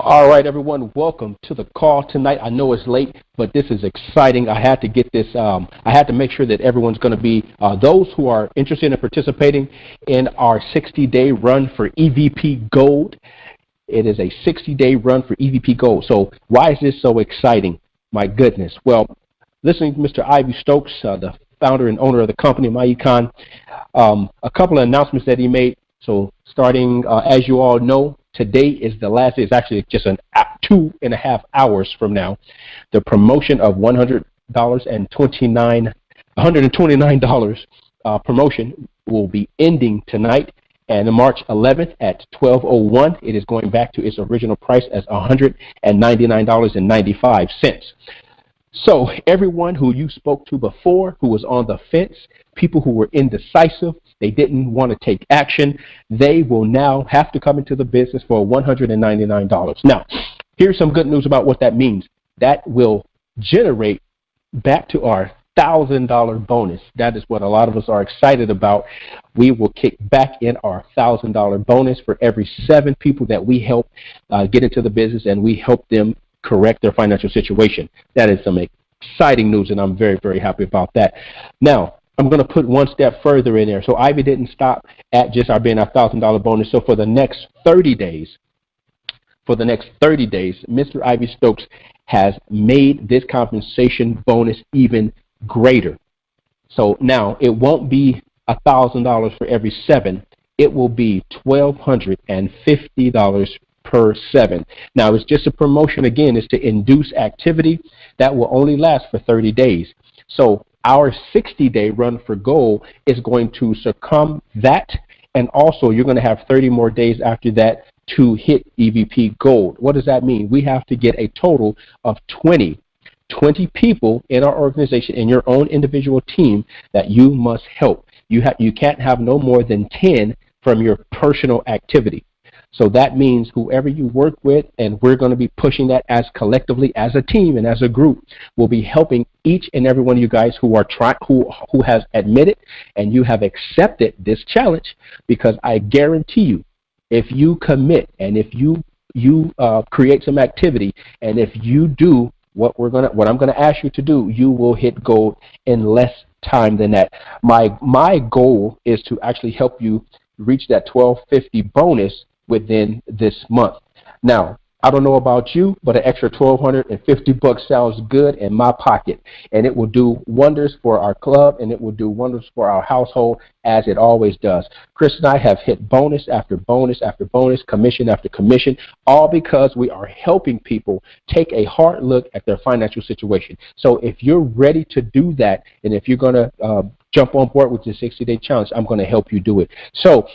All right, everyone, welcome to the call tonight. I know it's late, but this is exciting. I had to get this, I had to make sure that everyone's going to be, those who are interested in participating in our 60-day run for EVP Gold. It is a 60-day run for EVP Gold. So why is this so exciting? My goodness. Well, listening to Mr. Ivy Stokes, the founder and owner of the company, MyEcon, a couple of announcements that he made. So starting, as you all know, today is the last day. It's actually just 2.5 hours from now. The promotion of $129 promotion will be ending tonight. And on March 11th at 12:01, it is going back to its original price as $199.95. So everyone who you spoke to before, who was on the fence, people who were indecisive, they didn't want to take action, they will now have to come into the business for $199. Now, here's some good news about what that means. That will generate back to our $1,000 bonus. That is what a lot of us are excited about. We will kick back in our $1,000 bonus for every 7 people that we help get into the business and we help them correct their financial situation. That is some exciting news, and I'm very, very happy about that. Now, I'm going to put one step further in there. So Ivy didn't stop at just our being a $1,000 bonus. So for the next 30 days, Mr. Ivy Stokes has made this compensation bonus even greater. So now it won't be $1,000 for every 7. It will be $1,250 per 7. Now, it's just a promotion. Again, is to induce activity that will only last for 30 days. So our 60-day run for gold is going to succumb that, and also you're going to have 30 more days after that to hit EVP Gold. What does that mean? We have to get a total of 20 people in our organization, in your own individual team, that you must help. You can't have no more than 10 from your personal activity. So that means whoever you work with, and we're going to be pushing that as collectively as a team and as a group, will be helping each and every one of you guys who are who has admitted and you have accepted this challenge, because I guarantee you, if you commit and if you create some activity, and if you do what I'm gonna ask you to do, you will hit gold in less time than that. My goal is to actually help you reach that $1,250 bonus within this month. Now, I don't know about you, but an extra $1,250 sounds good in my pocket, and it will do wonders for our club, and it will do wonders for our household, as it always does. Chris and I have hit bonus after bonus after bonus, commission after commission, all because we are helping people take a hard look at their financial situation. So if you're ready to do that, and if you're going to jump on board with the 60-day challenge, I'm going to help you do it. So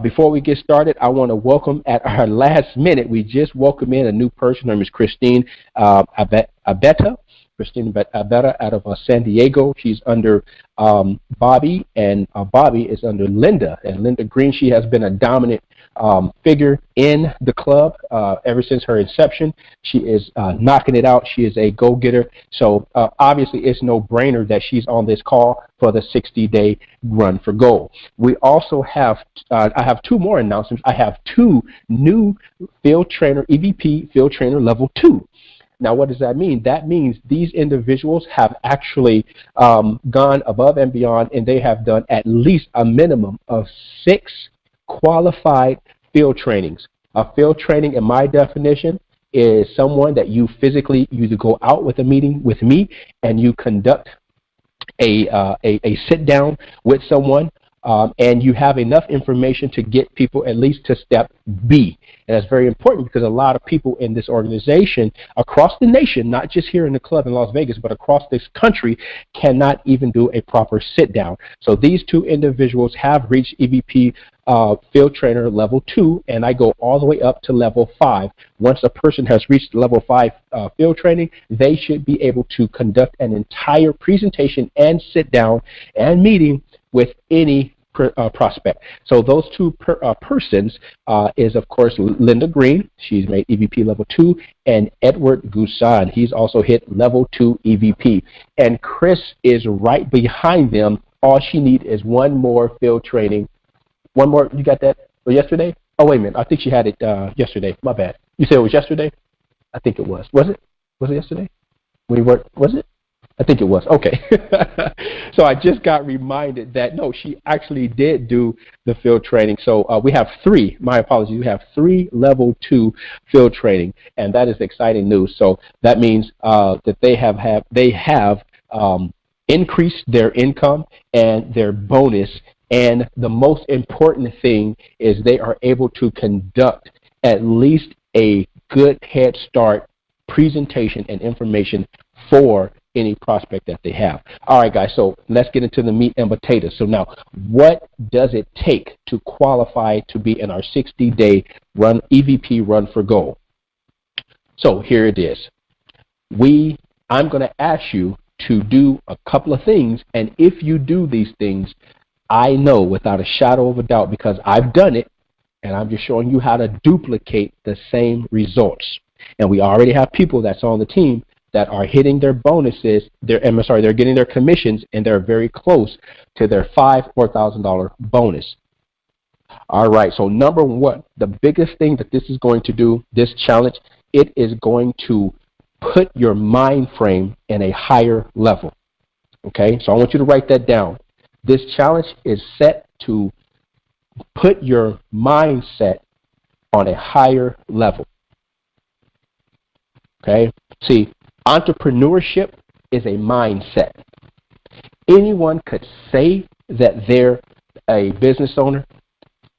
before we get started, I want to welcome at our last minute, we just welcomed in a new person. Her name is Christine Abeta. Christine Abeta out of San Diego. She's under Bobby, and Bobby is under Linda. And Linda Green, she has been a dominant figure in the club ever since her inception. She is knocking it out. She is a go-getter. So obviously it's no brainer that she's on this call for the 60-day run for gold. We also have, I have 2 more announcements. I have 2 new field trainer, EVP field trainer level 2. Now, what does that mean? That means these individuals have actually gone above and beyond, and they have done at least a minimum of 6 qualified field trainings. A field training, in my definition, is someone that you go out with a meeting with me, and you conduct a sit down with someone, and you have enough information to get people at least to step B. And that's very important, because a lot of people in this organization across the nation, not just here in the club in Las Vegas, but across this country, cannot even do a proper sit down. So these 2 individuals have reached EVP field trainer level 2, and I go all the way up to level 5. Once a person has reached level 5 field training, they should be able to conduct an entire presentation and sit down and meeting with any prospect. So those 2 persons is, of course, Linda Green. She's made EVP level 2, and Edward Gusan. He's also hit level 2 EVP. And Chris is right behind them. All she needs is 1 more field training. 1 more. You got that for yesterday? Oh, wait a minute. I think she had it yesterday. My bad. You said it was yesterday? I think it was. Was it? Was it yesterday? Was it? I think it was. Okay. So I just got reminded that, no, she actually did do the field training. So we have three. My apologies. We have 3 level 2 field training, and that is exciting news. So that means that they have increased their income and their bonus. And the most important thing is they are able to conduct at least a good head start presentation and information for any prospect that they have. All right, guys, so let's get into the meat and potatoes. So now, what does it take to qualify to be in our 60-day run EVP Run for Gold? So here it is. I'm going to ask you to do a couple of things, and if you do these things, I know without a shadow of a doubt, because I've done it, and I'm just showing you how to duplicate the same results. And we already have people that's on the team that are hitting their bonuses, they're getting their commissions, and they're very close to their $5,000 or $1,000 bonus. All right, so number one, the biggest thing that this is going to do, this challenge, it is going to put your mind frame in a higher level. Okay, so I want you to write that down. This challenge is set to put your mindset on a higher level. Okay, see, entrepreneurship is a mindset. Anyone could say that they're a business owner,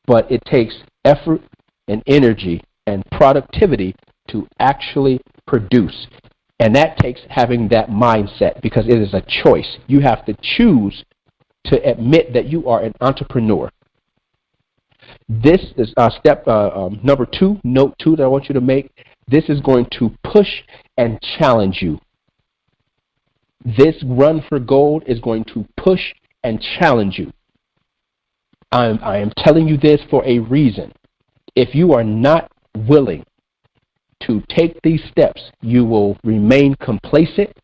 but it takes effort and energy and productivity to actually produce. And that takes having that mindset, because it is a choice. You have to choose to admit that you are an entrepreneur. This is step number 2, note 2 that I want you to make. This is going to push and challenge you. This Run for Gold is going to push and challenge you. I am telling you this for a reason. If you are not willing to take these steps, you will remain complacent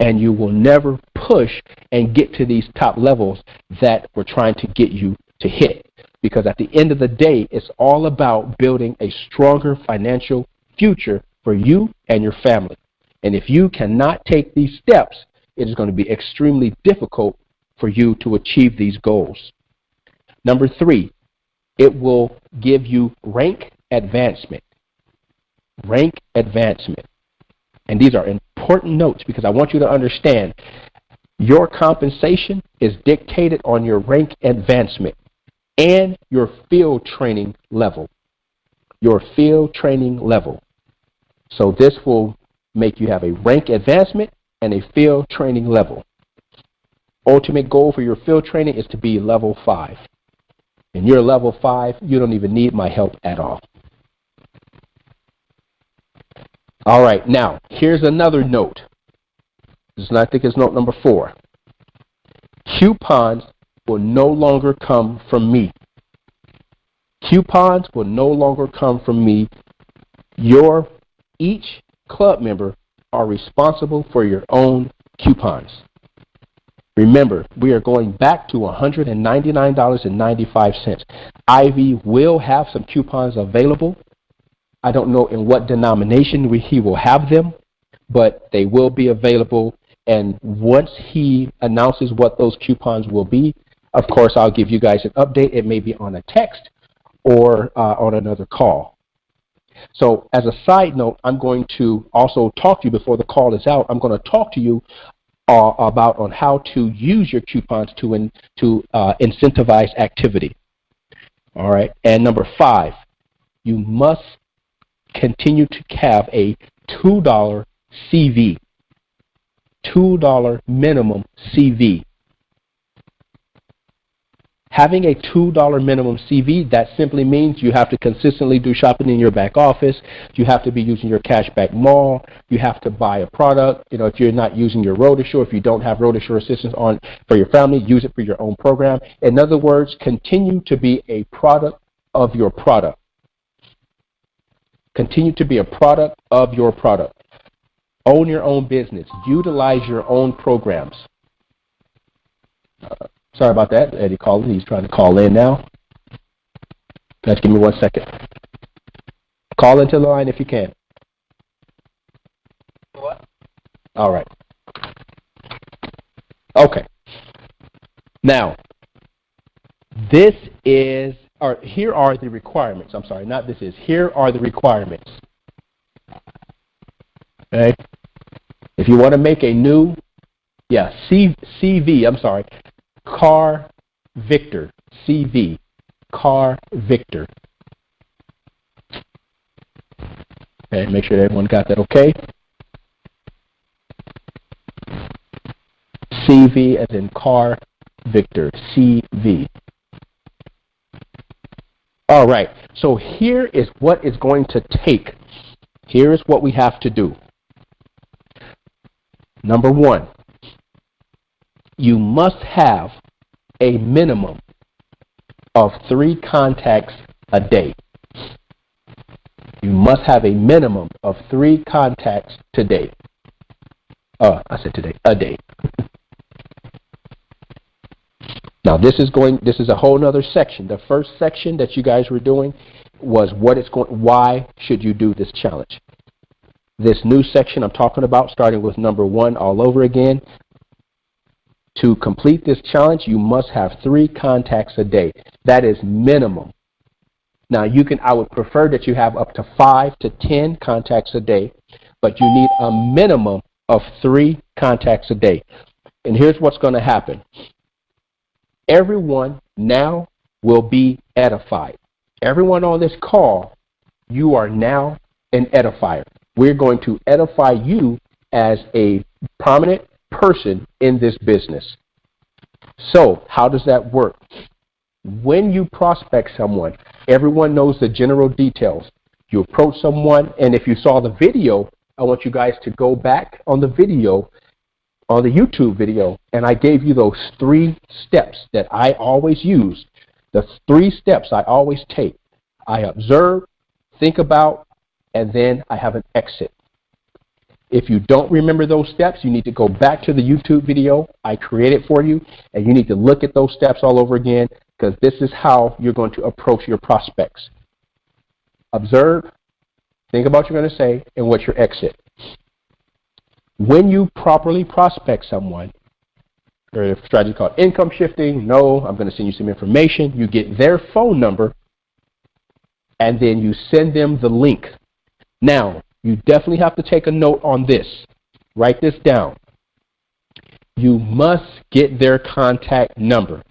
and you will never push and get to these top levels that we're trying to get you to hit. Because at the end of the day, it's all about building a stronger financial future for you and your family. And if you cannot take these steps, it is going to be extremely difficult for you to achieve these goals. Number 3, it will give you rank advancement. Rank advancement. And these are important notes, because I want you to understand your compensation is dictated on your rank advancement and your field training level. Your field training level. So this will make you have a rank advancement and a field training level. Ultimate goal for your field training is to be level 5. And you're level 5, you don't even need my help at all. All right, now, here's another note. I think it's note number 4. Coupons will no longer come from me. Coupons will no longer come from me. Each club member are responsible for your own coupons. Remember, we are going back to $199.95. Ivy will have some coupons available. I don't know in what denomination he will have them, but they will be available. And once he announces what those coupons will be, of course, I'll give you guys an update. It may be on a text or on another call. So as a side note, I'm going to also talk to you before the call is out. I'm going to talk to you about on how to use your coupons to incentivize activity. All right. And number 5, you must continue to have a $2 CV. $2 minimum CV. Having a $2 minimum CV, that simply means you have to consistently do shopping in your back office. You have to be using your cashback mall. You have to buy a product. You know, if you're not using your Road Assure, if you don't have Road Assure assistance on for your family, use it for your own program. In other words, continue to be a product of your product. Continue to be a product of your product. Own your own business. Utilize your own programs. Sorry about that. Eddie calling. He's trying to call in now. Guys, give me 1 second. Call into the line if you can. What? All right. Okay. Now, this is, or here are the requirements. I'm sorry, not this is. Here are the requirements. Okay. If you want to make a new, CV, I'm sorry, Car Victor, CV, Car Victor. Okay, make sure everyone got that okay. CV as in Car Victor, CV. All right, so here is what it's going to take. Here is what we have to do. Number one, you must have a minimum of 3 contacts a day. You must have a minimum of 3 contacts today. I said today, a day. Now this is a whole other section. The first section that you guys were doing was why should you do this challenge? This new section I'm talking about, starting with number 1 all over again. To complete this challenge, you must have 3 contacts a day. That is minimum. Now I would prefer that you have up to 5 to 10 contacts a day, but you need a minimum of 3 contacts a day. And here's what's going to happen. Everyone now will be edified. Everyone on this call, you are now an edifier. We're going to edify you as a prominent person in this business. So how does that work? When you prospect someone, everyone knows the general details. You approach someone, and if you saw the video, I want you guys to go back on the video, on the YouTube video, and I gave you those 3 steps that I always use. The 3 steps I always take. I observe, think about, and then I have an exit. If you don't remember those steps, you need to go back to the YouTube video I created for you, and you need to look at those steps all over again, because this is how you're going to approach your prospects. Observe, think about what you're going to say, and what's your exit. When you properly prospect someone, or a strategy called income shifting, no, I'm going to send you some information. You get their phone number, and then you send them the link. Now, you definitely have to take a note on this. Write this down. You must get their contact number.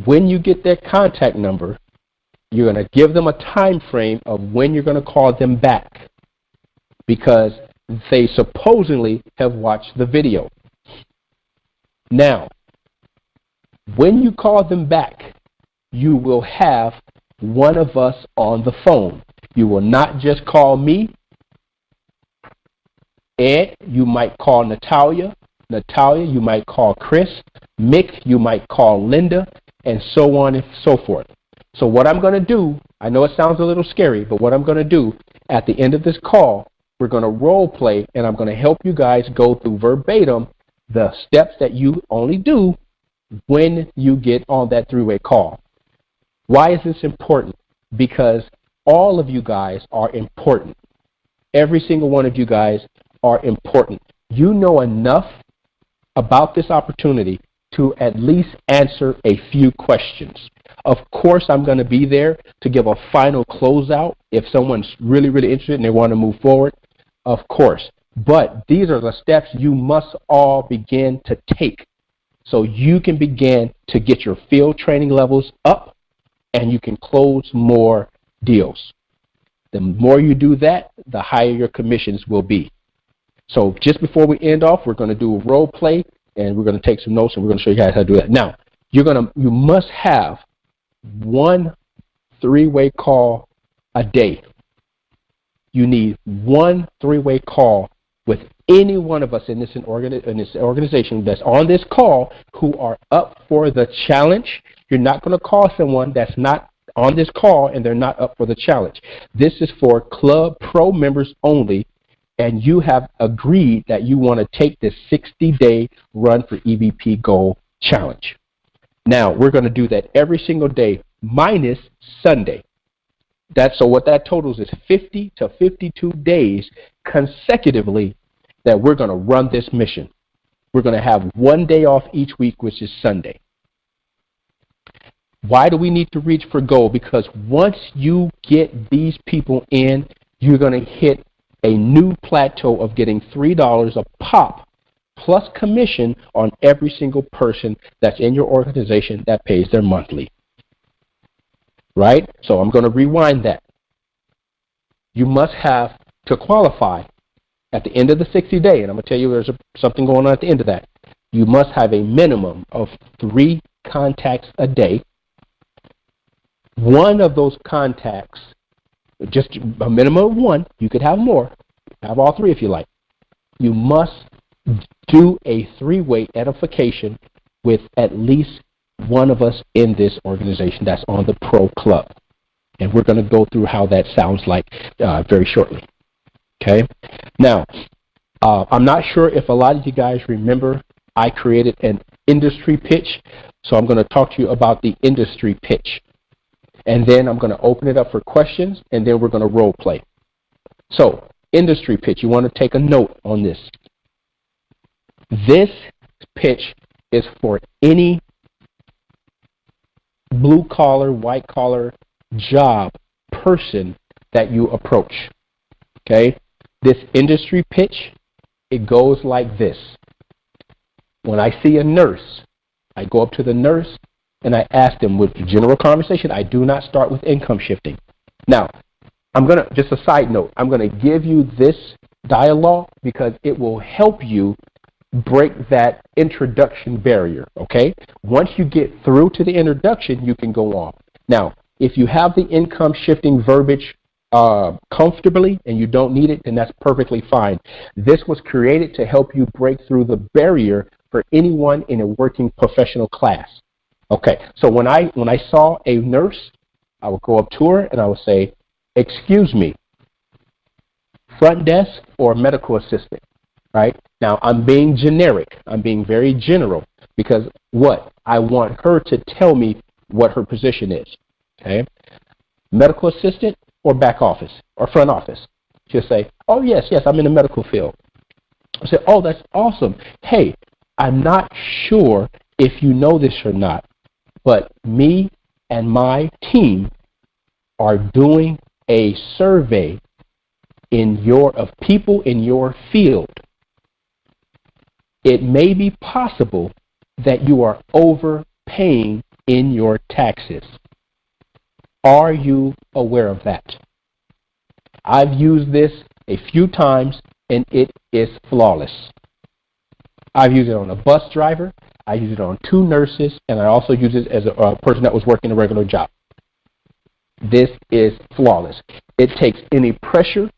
When you get their contact number, you're going to give them a time frame of when you're going to call them back, because they supposedly have watched the video. Now, when you call them back, you will have one of us on the phone. You will not just call me. Ed, you might call Natalia. Natalia, you might call Chris. Mick, you might call Linda, and so on and so forth. So what I'm going to do, I know it sounds a little scary, but what I'm going to do at the end of this call, we're going to role play, and I'm going to help you guys go through verbatim the steps that you only do when you get on that 3-way call. Why is this important? Because all of you guys are important. Every single one of you guys are important. You know enough about this opportunity to at least answer a few questions. Of course, I'm going to be there to give a final closeout if someone's really, really interested and they want to move forward. Of course. But these are the steps you must all begin to take so you can begin to get your field training levels up and you can close more deals. The more you do that, the higher your commissions will be. So just before we end off, we're going to do a role play, and we're going to take some notes, and we're going to show you guys how to do that. Now, you must have 1 3-way call a day. You need 1 3-way call with any one of us in this organization that's on this call who are up for the challenge. You're not going to call someone that's not on this call and they're not up for the challenge. This is for Club Pro members only, and you have agreed that you want to take this 60-day Run for EVP Goal challenge. Now, we're going to do that every single day, minus Sunday. So what that totals is 50 to 52 days consecutively that we're going to run this mission. We're going to have one day off each week, which is Sunday. Why do we need to reach for gold? Because once you get these people in, you're going to hit a new plateau of getting $3 a pop plus commission on every single person that's in your organization that pays their monthly. Right? So I'm going to rewind that. You must have, to qualify at the end of the 60 day, and I'm going to tell you there's something going on at the end of that, you must have a minimum of 3 contacts a day. One of those contacts, just a minimum of 1, you could have more, have all 3 if you like. You must do a 3-way edification with at least one of us in this organization that's on the pro club. And we're going to go through how that sounds like very shortly. Okay? Now, I'm not sure if a lot of you guys remember I created an industry pitch, so I'm going to talk to you about the industry pitch. And then I'm going to open it up for questions, and then we're going to role play. So, industry pitch, you want to take a note on this. This pitch is for any blue-collar, white-collar job person that you approach. Okay? This industry pitch, it goes like this. When I see a nurse, I go up to the nurse and I ask them with general conversation. I do not start with income shifting. Now, just a side note, I'm going to give you this dialogue because it will help you break that introduction barrier, okay? Once you get through to the introduction, you can go on. Now, if you have the income shifting verbiage comfortably and you don't need it, then that's perfectly fine. This was created to help you break through the barrier for anyone in a working professional class. Okay, so when I saw a nurse, I would go up to her and I would say, "Excuse me, front desk or medical assistant?" Right? Now, I'm being generic. I'm being very general because I want her to tell me what her position is. Okay? Medical assistant or back office or front office? She'll say, "Oh, yes, I'm in the medical field." I say, "Oh, that's awesome. Hey, I'm not sure if you know this or not, but me and my team are doing a survey of people in your field. It may be possible that you are overpaying in your taxes. Are you aware of that?" I've used this a few times and it is flawless. I've used it on a bus driver, I used it on 2 nurses, and I also use it as a person that was working a regular job. This is flawless. It takes any pressure,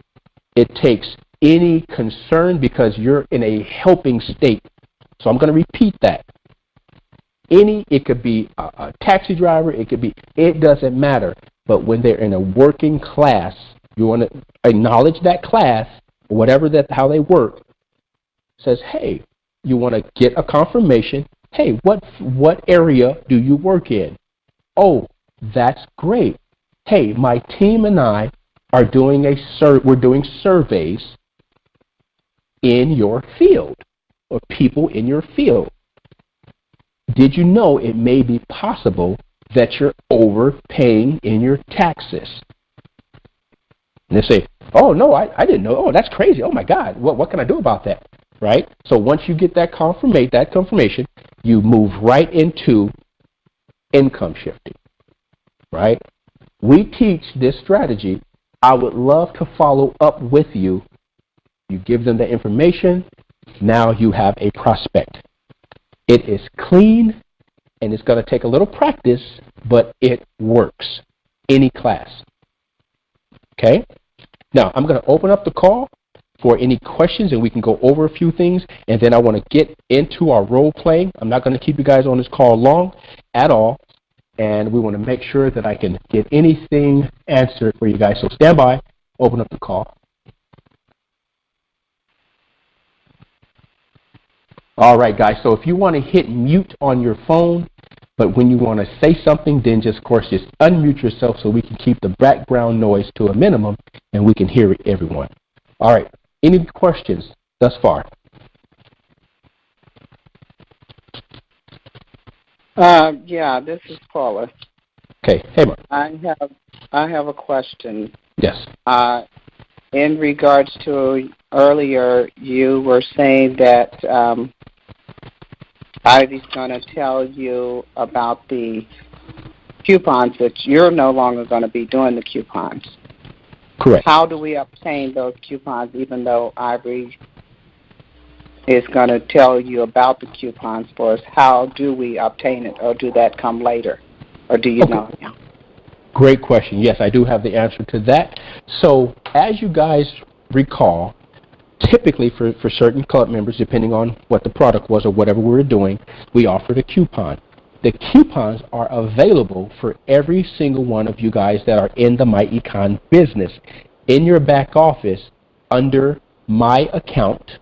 it takes any concern because you're in a helping state. So I'm going to repeat that. It could be a taxi driver, it doesn't matter. But when they're in a working class, you want to acknowledge that class, how they work, says, hey, you want to get a confirmation. Hey, what area do you work in? Oh, that's great. Hey, my team and I are doing we're doing surveys in your field, or people in your field. Did you know it may be possible that you're overpaying in your taxes? And they say, "Oh, no, I didn't know. Oh, that's crazy. Oh, my God. What can I do about that?" Right? So once you get that confirmation, you move right into income shifting. Right? We teach this strategy. I would love to follow up with you. You give them the information. Now you have a prospect. It is clean, and it's going to take a little practice, but it works. Any class. Okay? Now, I'm going to open up the call for any questions, and we can go over a few things, and then I want to get into our role playing. I'm not going to keep you guys on this call long at all, and we want to make sure that I can get anything answered for you guys. So stand by, open up the call. All right, guys, so if you want to hit mute on your phone, But when you want to say something, then just, of course, just unmute yourself so we can keep the background noise to a minimum and we can hear everyone. All right. Any questions thus far? Yeah, this is Paula. Okay. Hey, Mark. I have a question. Yes. In regards to earlier, you were saying that Ivy's going to tell you about the coupons, that you're no longer going to be doing the coupons. Correct. How do we obtain those coupons, even though Ivy is going to tell you about the coupons for us? How do we obtain it, or do that come later, or do you know now? Great question. Yes, I do have the answer to that. So as you guys recall, typically for certain club members, depending on what the product was or whatever we were doing, we offered a coupon. The coupons are available for every single one of you guys that are in the MyEcon business. In your back office, under My Account,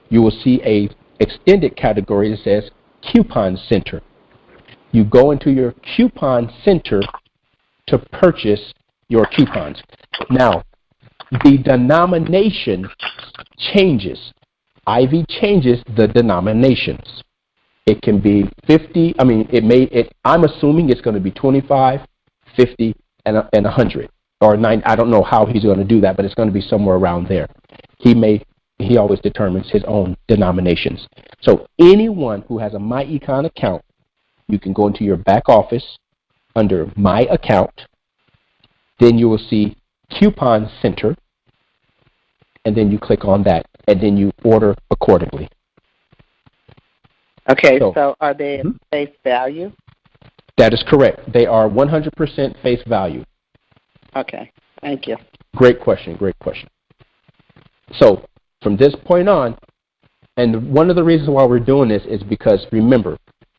you will see a extended category that says Coupon Center. You go into your Coupon Center to purchase your coupons. Now, the denomination changes. Ivy changes the denominations. It can be 50, I'm assuming it's going to be 25, 50, and 100, or 9. I don't know how he's going to do that, but it's going to be somewhere around there. He always determines his own denominations. So anyone who has a MyEcon account, you can go into your back office under My Account, then you will see Coupon Center, and then you click on that, and then you order accordingly. Okay, so are they at face value? That is correct. They are 100% face value. Okay, thank you. Great question, great question. So from this point on, and one of the reasons why we're doing this is because, remember,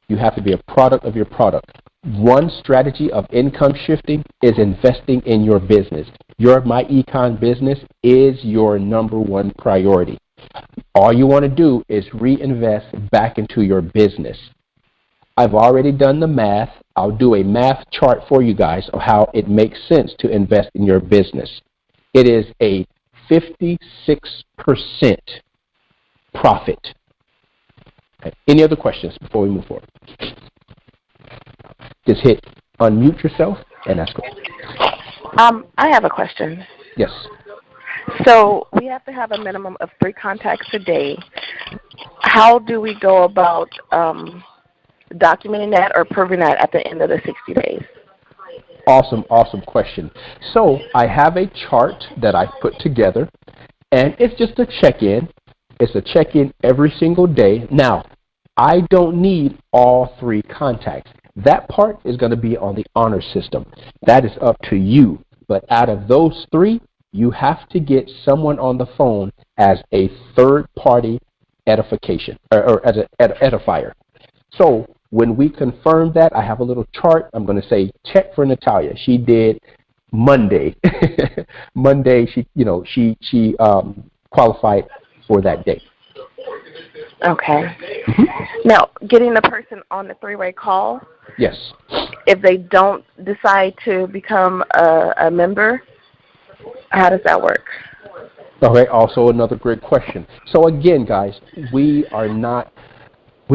you have to be a product of your product. One strategy of income shifting is investing in your business. Your MyEcon business is your number one priority. All you want to do is reinvest back into your business. I've already done the math. I'll do a math chart for you guys of how it makes sense to invest in your business. It is a 56% profit. Okay. Any other questions before we move forward? Just hit unmute yourself and ask questions. I have a question. Yes. So we have to have a minimum of 3 contacts a day. How do we go about documenting that or proving that at the end of the 60 days? Awesome, awesome question. So I have a chart that I put together, and it's just a check-in. It's a check-in every single day. Now, I don't need all 3 contacts. That part is going to be on the honor system. That is up to you. But out of those 3, you have to get someone on the phone as a third-party edification, or as an edifier. So when we confirm that, I have a little chart. I'm going to say, check for Natalia. She did Monday. Monday, she qualified for that day. Okay. Now, getting the person on the 3-way call. Yes. If they don't decide to become a member, how does that work? Okay, also another great question. So again, guys, we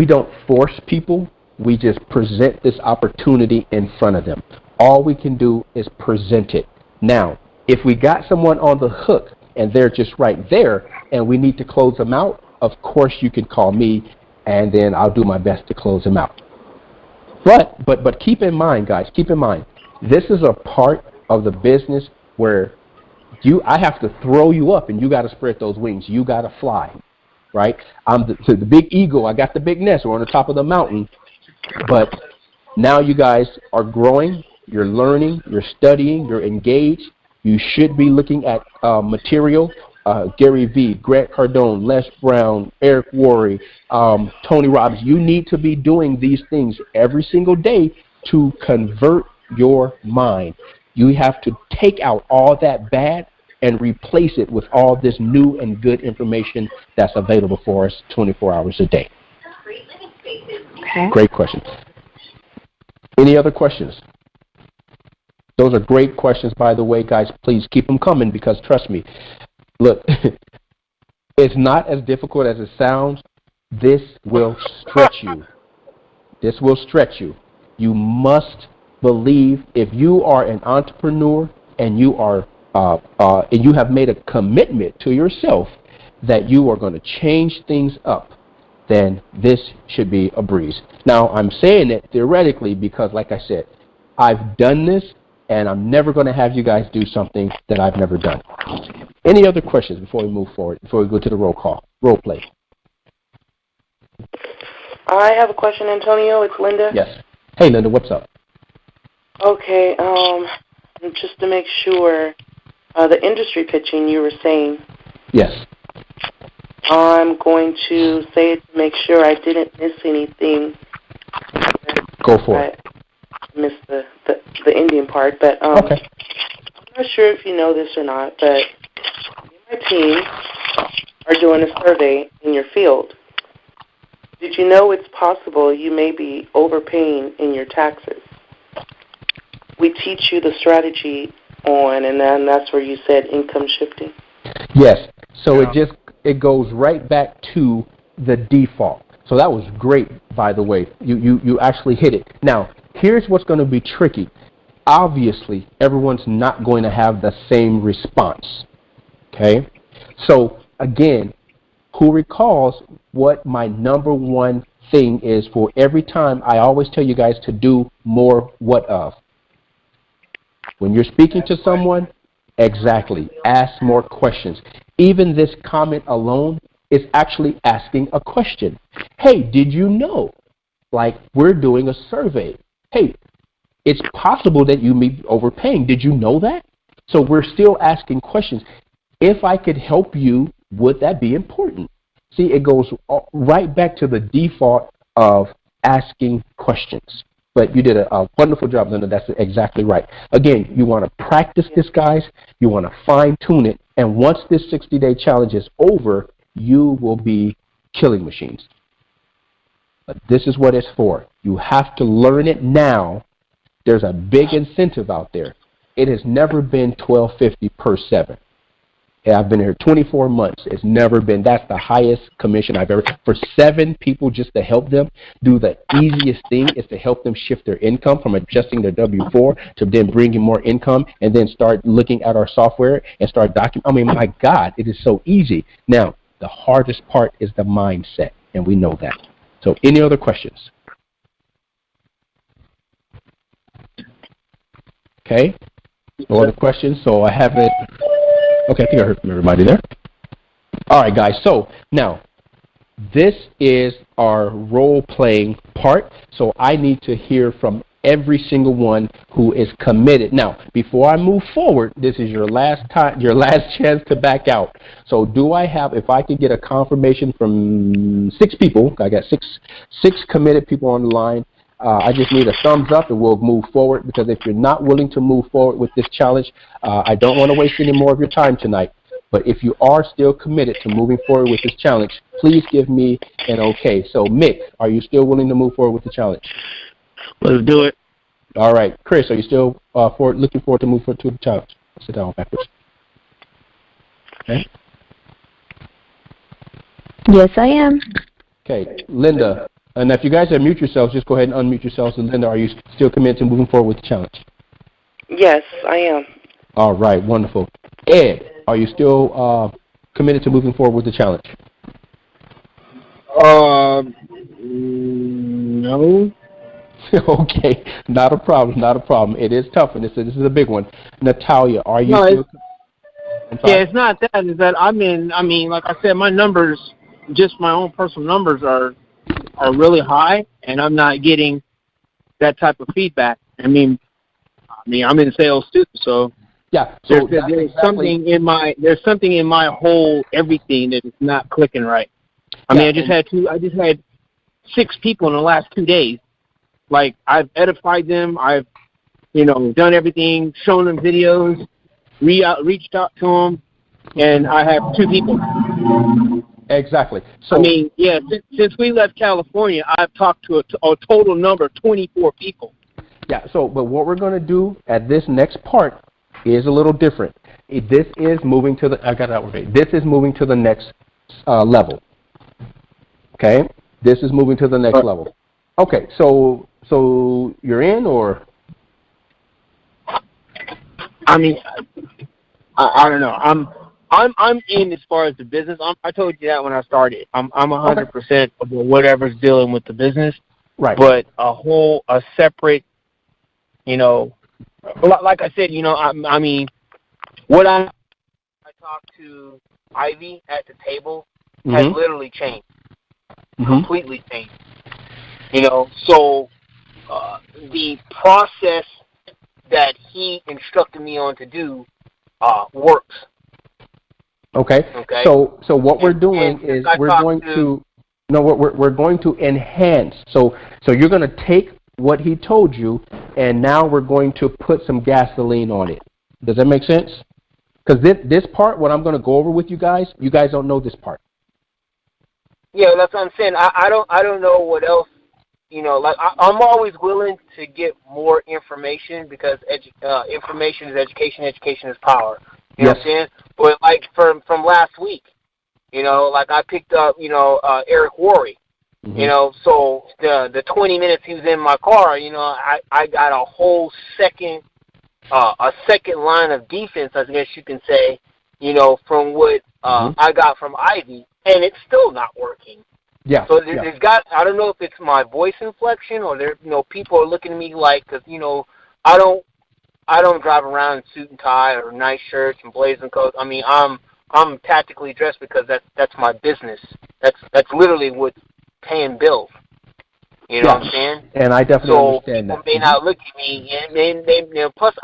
don't force people. We just present this opportunity in front of them. All we can do is present it. Now, if we got someone on the hook and they're just right there and we need to close them out, of course you can call me and then I'll do my best to close them out. But keep in mind, guys, this is a part of the business where I have to throw you up and you got to spread those wings. You got to fly, right? I'm the big eagle. I got the big nest. We're on the top of the mountain. But now you guys are growing. You're learning. You're studying. You're engaged. You should be looking at material. Gary V, Grant Cardone, Les Brown, Eric Worre, Tony Robbins. You need to be doing these things every single day to convert your mind. You have to take out all that bad and replace it with all this new and good information that's available for us 24 hours a day. Okay. Great question. Any other questions? Those are great questions, by the way, guys. Please keep them coming because, trust me, look, it's not as difficult as it sounds. This will stretch you. This will stretch you. You must believe if you are an entrepreneur and you are and you have made a commitment to yourself that you are going to change things up, then this should be a breeze. Now, I'm saying it theoretically because, like I said, I've done this, and I'm never going to have you guys do something that I've never done. Any other questions before we move forward, before we go to the role play? I have a question, Antonio. It's Linda. Yes. Hey, Linda, what's up? Okay, just to make sure, the industry pitching you were saying. Yes. I'm going to say it to make sure I didn't miss anything. Go for it. I missed the Indian part, but okay. I'm not sure if you know this or not, but my team are doing a survey in your field. Did you know it's possible you may be overpaying in your taxes? We teach you the strategy on, and then that's where you said income shifting. Yes. So it goes right back to the default. So that was great, by the way. You actually hit it. Now, here's what's going to be tricky. Obviously, everyone's not going to have the same response. Okay? So, again, who recalls what my number one thing is for every time I always tell you guys to do more what of? When you're speaking to someone, exactly, ask more questions. Even this comment alone is actually asking a question. Hey, did you know? Like, we're doing a survey. Hey, it's possible that you may be overpaying. Did you know that? So we're still asking questions. If I could help you, would that be important? See, it goes right back to the default of asking questions. But you did a wonderful job, Linda. That's exactly right. Again, you want to practice this, guys. You want to fine-tune it. And once this 60-day challenge is over, you will be killing machines. But this is what it's for. You have to learn it now. There's a big incentive out there. It has never been $12.50 per 7. I've been here 24 months. It's never been. That's the highest commission I've ever. For 7 people just to help them do the easiest thing is to help them shift their income from adjusting their W-4 to then bringing more income and then start looking at our software and start documenting. I mean, my God, it is so easy. Now, the hardest part is the mindset, and we know that. So any other questions? Okay. No other questions? So I have it. Okay, I think I heard from everybody there. All right, guys. So now, this is our role-playing part. So I need to hear from every single one who is committed. Now, before I move forward, this is your last time, your last chance to back out. So do I have, if I could get a confirmation from 6 people, I got six committed people on the line. I just need a thumbs up and we'll move forward, because if you're not willing to move forward with this challenge, I don't want to waste any more of your time tonight. But if you are still committed to moving forward with this challenge, please give me an okay. So, Mick, are you still willing to move forward with the challenge? Let's do it. All right. Chris, are you still looking forward to move forward to the challenge? Sit down backwards. Okay. Yes, I am. Okay. Linda. And if you guys have mute yourselves, just go ahead and unmute yourselves. And Linda, are you still committed to moving forward with the challenge? Yes, I am. All right, wonderful. Ed, are you still committed to moving forward with the challenge? No. Okay, not a problem, not a problem. It is tough, and this is a big one. Natalia, are you still? Yeah, it's not that. It's that I mean, like I said, my numbers, just my own personal numbers are really high, and I'm not getting that type of feedback. I mean, I'm in sales too, so yeah. So there's something in my whole everything that is not clicking right. I mean, I just had 6 people in the last 2 days. Like, I've edified them, I've done everything, shown them videos, reached out to them, and I have 2 people. Exactly. So I mean, yeah, since we left California, I've talked to a total number of 24 people. Yeah, so, but what we're going to do at this next part is a little different. This is moving to the, I got that one right. This is moving to the next level. Okay? This is moving to the next level. Okay, so you're in, or? I mean, I don't know. I'm in as far as the business. I told you that when I started. I'm 100% of whatever's dealing with the business. Right. But a separate, you know, like I said, you know, I mean, what I talked to Ivy at the table has literally changed, completely changed. You know, so the process that he instructed me on to do works. Okay. So what we're doing is we're going to enhance. So you're going to take what he told you, and now we're going to put some gasoline on it. Does that make sense? Because this part, what I'm going to go over with you guys don't know this part. Yeah, that's what I'm saying. I don't know what else. You know, like I'm always willing to get more information because information is education, education is power. You know what I'm saying? But like from last week, you know, like I picked up, you know, Eric Worre. You know, so the 20 minutes he was in my car, you know, I got a whole second line of defense, I guess you can say, you know, from what I got from Ivy, and it's still not working. Yeah. So there's I don't know if it's my voice inflection or you know, people are looking at me like, cause you know, I don't drive around in suit and tie or nice shirts and blazing coats. I mean, I'm tactically dressed because that's my business. That's literally what's paying bills. You know what I'm saying? And I definitely understand that. So people may not look at me, and they you know, plus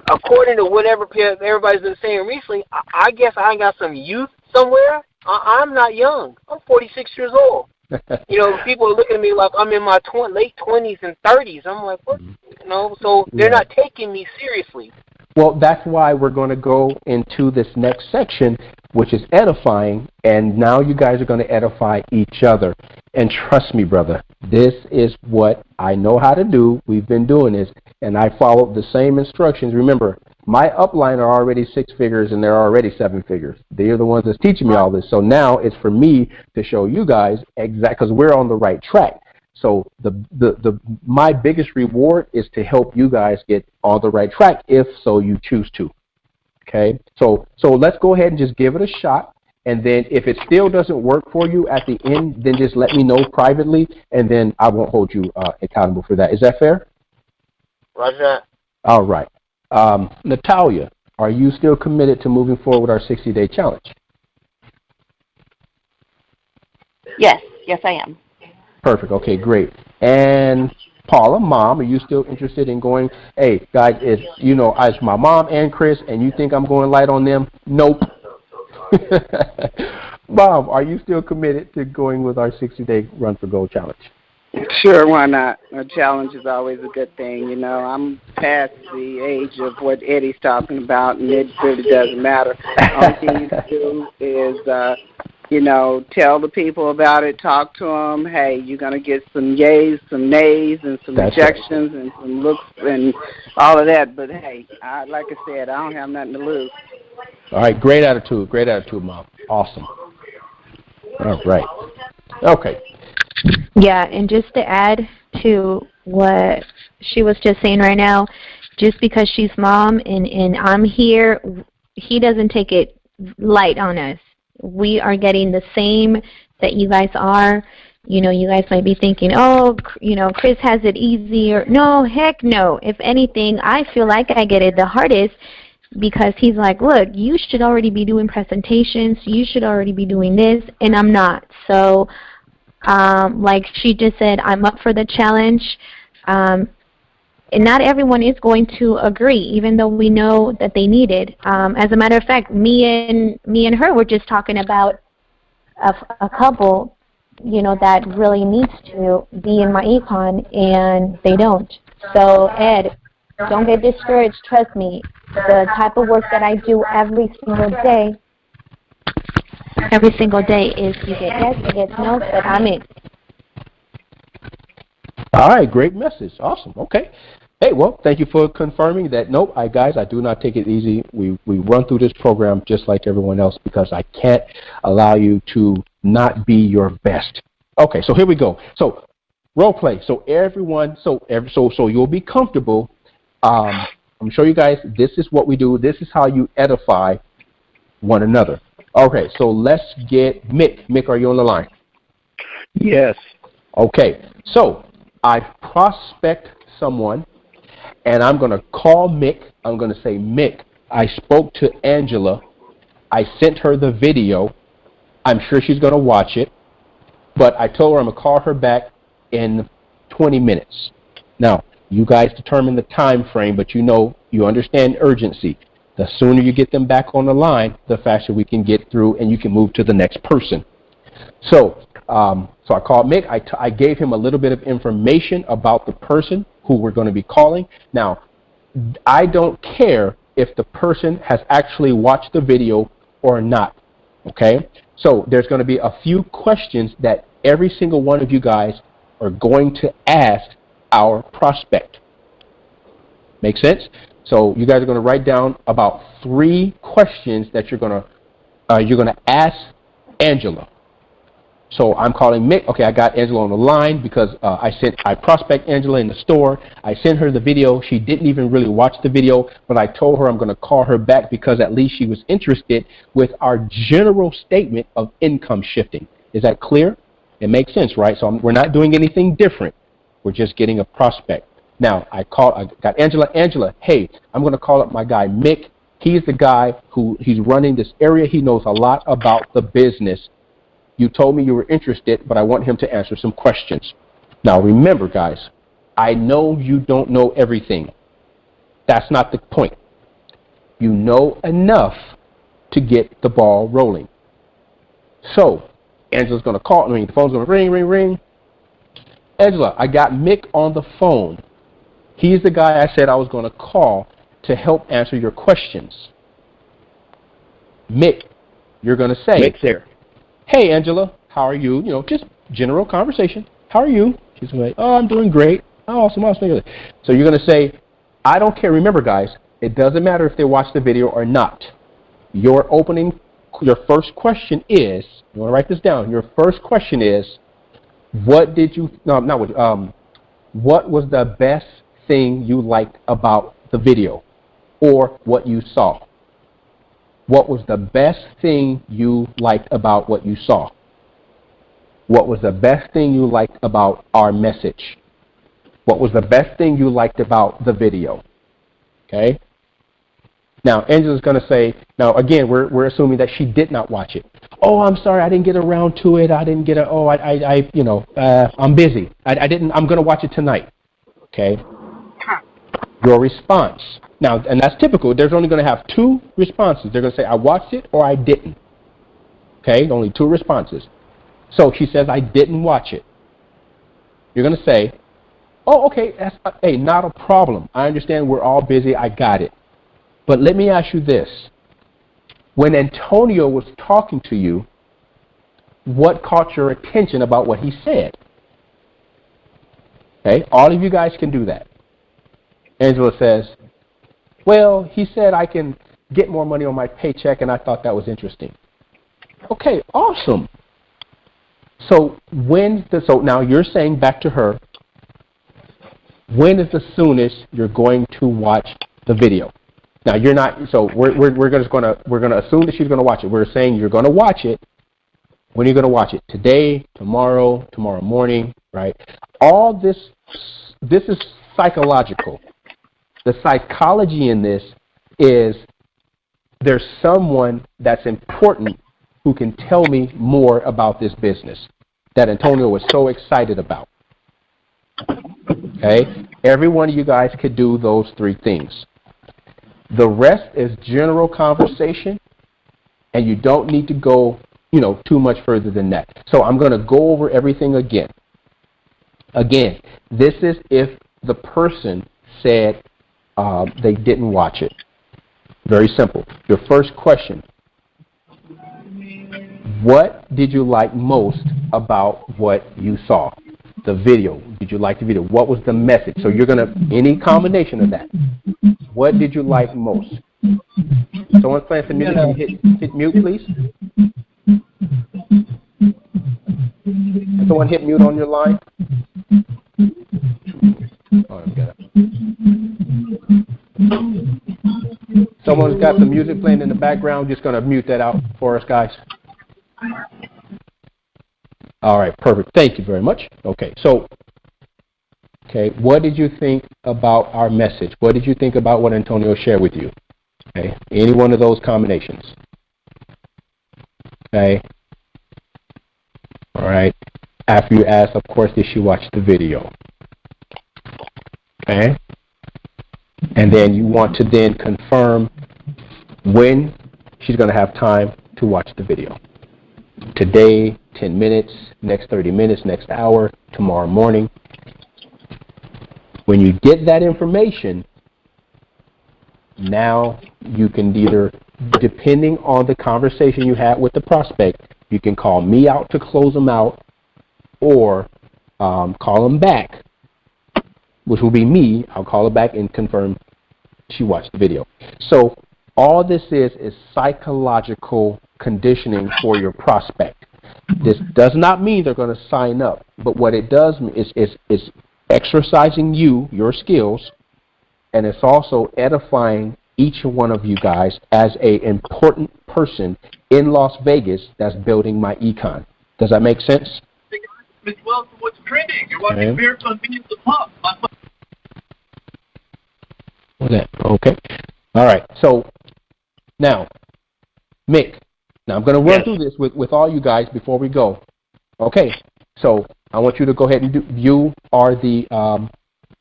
according to whatever everybody's been saying recently, I guess I got some youth somewhere. I'm not young. I'm 46 years old. You know, people are looking at me like I'm in my late 20s and 30s. I'm like, what? You know, so they're not taking me seriously. Well, that's why we're going to go into this next section, which is edifying, and now you guys are going to edify each other. And trust me, brother, this is what I know how to do. We've been doing this, and I followed the same instructions. Remember, my upline are already 6 figures, and they're already 7 figures. They're the ones that's teaching me all this. So now it's for me to show you guys because we're on the right track. So my biggest reward is to help you guys get on the right track, if so you choose to. Okay, so let's go ahead and just give it a shot, and then if it still doesn't work for you at the end, then just let me know privately, and then I won't hold you accountable for that. Is that fair? Roger. All right. Natalia, are you still committed to moving forward with our 60-day challenge? Yes, I am. Perfect. Okay, great. And Paula, Mom, are you still interested in going? Hey, guys, if you know, as my mom and Chris, and you think I'm going light on them? Nope. Mom, are you still committed to going with our 60-day Run for Gold challenge? Sure, why not? A challenge is always a good thing. You know, I'm past the age of what Eddie's talking about, and it really doesn't matter. All you need to do is, you know, tell the people about it, talk to them. Hey, you're going to get some yays, some nays, and some rejections and some looks and all of that. But, hey, like I said, I don't have nothing to lose. All right, great attitude, Mom. Awesome. All right. Okay. Yeah, and just to add to what she was just saying right now, just because she's Mom and I'm here, he doesn't take it light on us. We are getting the same that you guys are. You know, you guys might be thinking, oh, you know, Chris has it easier. No, heck no. If anything, I feel like I get it the hardest because he's like, look, you should already be doing presentations. You should already be doing this, and I'm not. So, like she just said, I'm up for the challenge. And not everyone is going to agree, even though we know that they need it. As a matter of fact, me and her were just talking about a couple, you know, that really needs to be in my econ, and they don't. So, Ed, don't get discouraged. Trust me, the type of work that I do every single day is you get yes, you get no, but I'm in. All right, great message. Awesome. Okay. Hey, well, thank you for confirming that. Nope, guys, I do not take it easy. We run through this program just like everyone else because I can't allow you to not be your best. Okay, so here we go. So role play. So everyone, so you'll be comfortable. I'm gonna show you guys. This is what we do. This is how you edify one another. Okay, so let's get Mick. Mick, are you on the line? Yes. Okay, so I prospect someone. And I'm going to call Mick. I'm going to say, Mick, I spoke to Angela. I sent her the video. I'm sure she's going to watch it. But I told her I'm going to call her back in 20 minutes. Now, you guys determine the time frame, but you understand urgency. The sooner you get them back on the line, the faster we can get through and you can move to the next person. So I called Mick. I gave him a little bit of information about the person who we're going to be calling. Now, I don't care if the person has actually watched the video or not, okay? So there's going to be a few questions that every single one of you guys are going to ask our prospect. Make sense? So you guys are going to write down about 3 questions that you're going to ask Angela. So I'm calling Mick. Okay, I got Angela on the line because I prospect Angela in the store. I sent her the video. She didn't even really watch the video, but I told her I'm going to call her back because at least she was interested with our general statement of income shifting. Is that clear? It makes sense, right? So we're not doing anything different. We're just getting a prospect. Now, I got Angela. Angela, hey, I'm going to call up my guy Mick. He's the guy he's running this area. He knows a lot about the business. You told me you were interested, but I want him to answer some questions. Now, remember, guys, I know you don't know everything. That's not the point. You know enough to get the ball rolling. So, Angela's going to call. The phone's going to ring, ring, ring. Angela, I got Mick on the phone. He's the guy I said I was going to call to help answer your questions. Mick, you're going to say, Mick's there. Hey, Angela, how are you? Just general conversation. How are you? She's like, oh, I'm doing great. Oh, awesome, awesome. So you're going to say, I don't care. Remember, guys, it doesn't matter if they watch the video or not. Your first question is, you want to write this down. Your first question is, what was the best thing you liked about the video or what you saw? What was the best thing you liked about what you saw? What was the best thing you liked about our message? What was the best thing you liked about the video? Okay? Now, Angela's going to say, now again, we're assuming that she did not watch it. Oh, I'm sorry, I didn't get around to it. I didn't get it. Oh, I'm busy. I'm going to watch it tonight. Okay? Your response. Now, and that's typical. There's only going to have 2 responses. They're going to say, I watched it or I didn't. Okay? Only 2 responses. So she says, I didn't watch it. You're going to say, oh, okay, hey, not a problem. I understand we're all busy. I got it. But let me ask you this. When Antonio was talking to you, what caught your attention about what he said? Okay? All of you guys can do that. Angela says, well, he said I can get more money on my paycheck, and I thought that was interesting. Okay, awesome. So now you're saying back to her, when is the soonest you're going to watch the video? Now you're not. So we're going to assume that she's going to watch it. We're saying you're going to watch it. When are you going to watch it? Today, tomorrow morning, right? All this is psychological. The psychology in this is there's someone that's important who can tell me more about this business that Antonio was so excited about. Okay? Every one of you guys could do those 3 things. The rest is general conversation, and you don't need to go, too much further than that. So I'm going to go over everything again. Again, this is if the person said they didn't watch it. Very simple. Your first question, what did you like most about what you saw? the video? Did you like the video? What was the message? So you're going to, any combination of that. What did you like most? Someone's playing some music. Can you hit mute, please? Someone hit mute on your line? Oh, I've got it. Someone's got the music playing in the background. Just going to mute that out for us, guys. All right, perfect. Thank you very much. Okay, so, what did you think about our message? What did you think about what Antonio shared with you? Okay, any one of those combinations. Okay. All right. After you ask, of course, did she watch the video? Okay. And then you want to then confirm when she's going to have time to watch the video. Today, 10 minutes, next 30 minutes, next hour, tomorrow morning. When you get that information, now you can either, depending on the conversation you had with the prospect, you can call me out to close them out, or call them back, which will be me. I'll call her back and confirm she watched the video. So all this is psychological conditioning for your prospect. This does not mean they're going to sign up, but what it does is exercising your skills, and it's also edifying each one of you guys as an important person in Las Vegas that's building my econ. Does that make sense? Mr. Wilson, what's trending? You're watching Marathon Beats the Pump. Okay. All right. So now, Mick, I'm going to run through this with all you guys before we go. Okay. So I want you to go ahead and you're the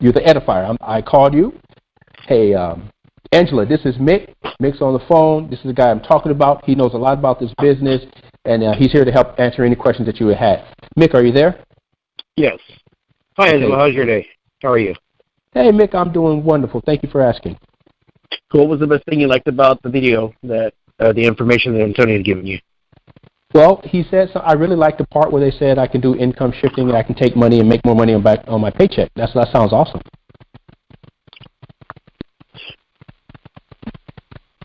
edifier. I called you. Hey, Angela, this is Mick. Mick's on the phone. This is the guy I'm talking about. He knows a lot about this business, and he's here to help answer any questions that you had. Mick, are you there? Yes. Hi, Angela. How's your day? How are you? Hey, Mick, I'm doing wonderful. Thank you for asking. So what was the best thing you liked about the video, that the information that Antonio had given you? Well, he said, so I really like the part where they said I can do income shifting and I can take money and make more money on my paycheck. That sounds awesome.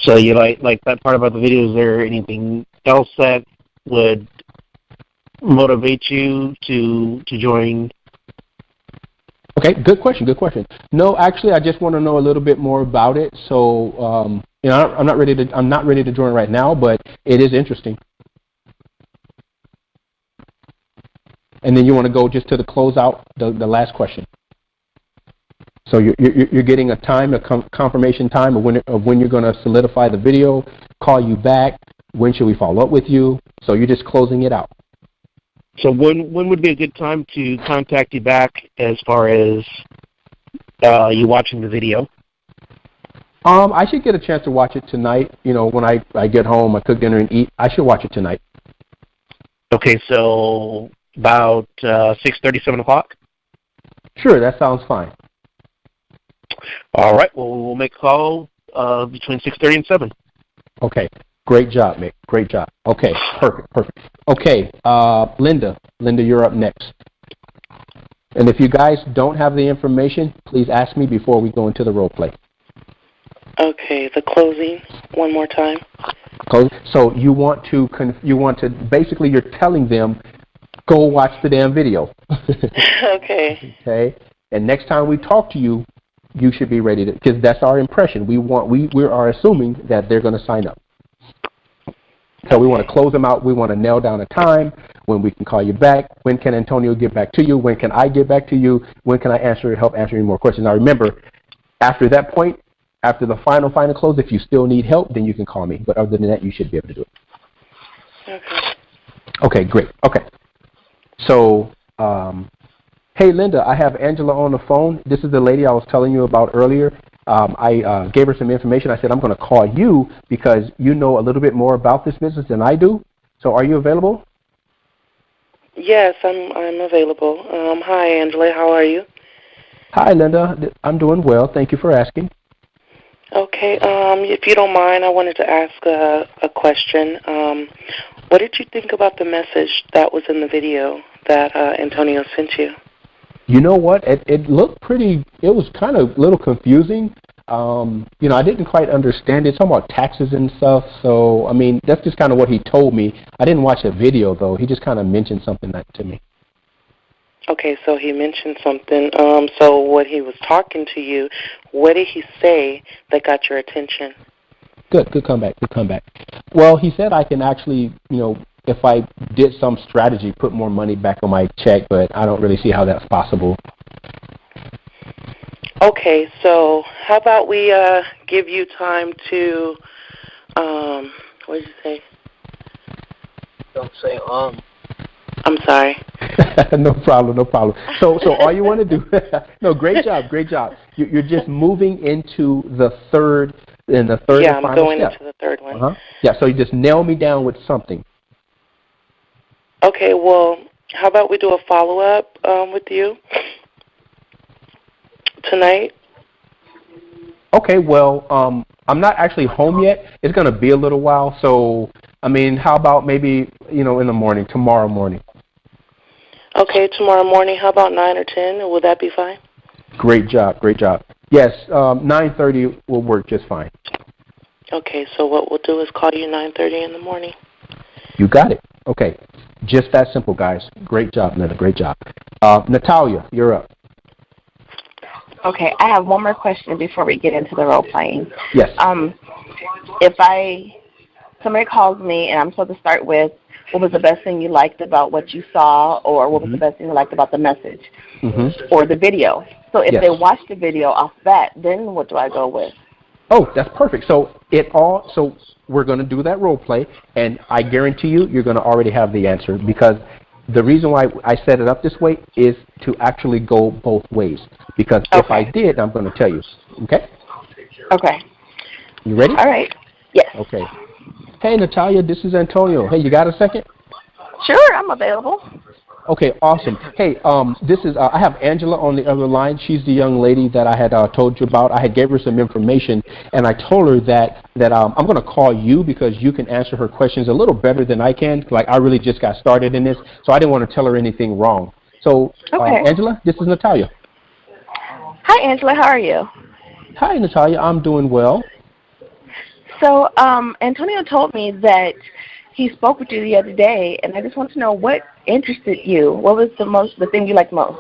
So you like that part about the video. Is there anything else that would motivate you to join? Okay, good question. No, actually, I just want to know a little bit more about it. So, I'm not ready to join right now, but it is interesting. And then you want to go just to the closeout, the last question. So you're getting a confirmation time of when you're going to solidify the video, call you back, when should we follow up with you. So you're just closing it out. So when would be a good time to contact you back as far as you watching the video? I should get a chance to watch it tonight. When I get home, I cook dinner and eat. I should watch it tonight. Okay, so about 6:30, 7 o'clock? Sure, that sounds fine. All right, well, we'll make a call between 6:30 and 7. Okay, great job, Mick. Great job. Okay, perfect. Okay, Linda, you're up next. And if you guys don't have the information, please ask me before we go into the role play. Okay, the closing one more time. So you want to basically you're telling them, go watch the damn video. Okay. Okay. And next time we talk to you, you should be ready to, because that's our impression. We are assuming that they're going to sign up. So we want to close them out. We want to nail down a time when we can call you back. When can Antonio get back to you? When can I get back to you? When can I help answer any more questions? Now remember, after that point, after the final close, if you still need help, then you can call me. But other than that, you should be able to do it. Okay. Okay, great. Okay. So, hey, Linda, I have Angela on the phone. This is the lady I was telling you about earlier. I gave her some information. I said, I'm going to call you because you know a little bit more about this business than I do. So are you available? Yes, I'm available. Hi, Angela. How are you? Hi, Linda. I'm doing well. Thank you for asking. Okay. If you don't mind, I wanted to ask a question. What did you think about the message that was in the video that Antonio sent you? You know what? It looked pretty. It was kind of a little confusing. You know, I didn't quite understand it. It's talking about taxes and stuff. So, I mean, that's just kind of what he told me. I didn't watch a video though. He just kind of mentioned something that to me. Okay, so he mentioned something. So what he was talking to you, what did he say that got your attention? Good comeback. Well, he said I can actually, you know, if I did some strategy, put more money back on my check, but I don't really see how that's possible. Okay, so how about we give you time to, what did you say? Don't say I'm sorry. No problem. So all you want to do, no, great job. You're just moving into the third and final step. Yeah, I'm going into the third one. Yeah, so you just nail me down with something. Okay, well, how about we do a follow-up with you tonight? Okay, well, I'm not actually home yet. It's going to be a little while, so, I mean, how about maybe, you know, in the morning, tomorrow morning? Okay, tomorrow morning, how about 9 or 10? Will that be fine? Great job. Yes, 9:30 will work just fine. Okay, so what we'll do is call you 9:30 in the morning. You got it. Okay, just that simple, guys. Great job, Netta, great job. Natalia, you're up. Okay, I have one more question before we get into the role playing. Yes. If somebody calls me and I'm supposed to start with, what was the best thing you liked about what you saw, or what was the best thing you liked about the message, or the video? So if they watch the video off that, then what do I go with? Oh, that's perfect. So we're going to do that role play, and I guarantee you're going to already have the answer, because the reason why I set it up this way is to actually go both ways. Because if I did, I'm going to tell you. Okay? Okay. You ready? All right. Yes. Okay. Hey, Natalia, this is Antonio. Hey, you got a second? Sure, I'm available. Okay, awesome. Hey, this is I have Angela on the other line. She's the young lady that I had told you about. I had gave her some information, and I told her that I'm going to call you because you can answer her questions a little better than I can. Like, I really just got started in this, so I didn't want to tell her anything wrong. So, Angela, this is Natalia. Hi, Angela. How are you? Hi, Natalia. I'm doing well. So, Antonio told me that he spoke with you the other day, and I just want to know what interested you. What was the thing you liked most?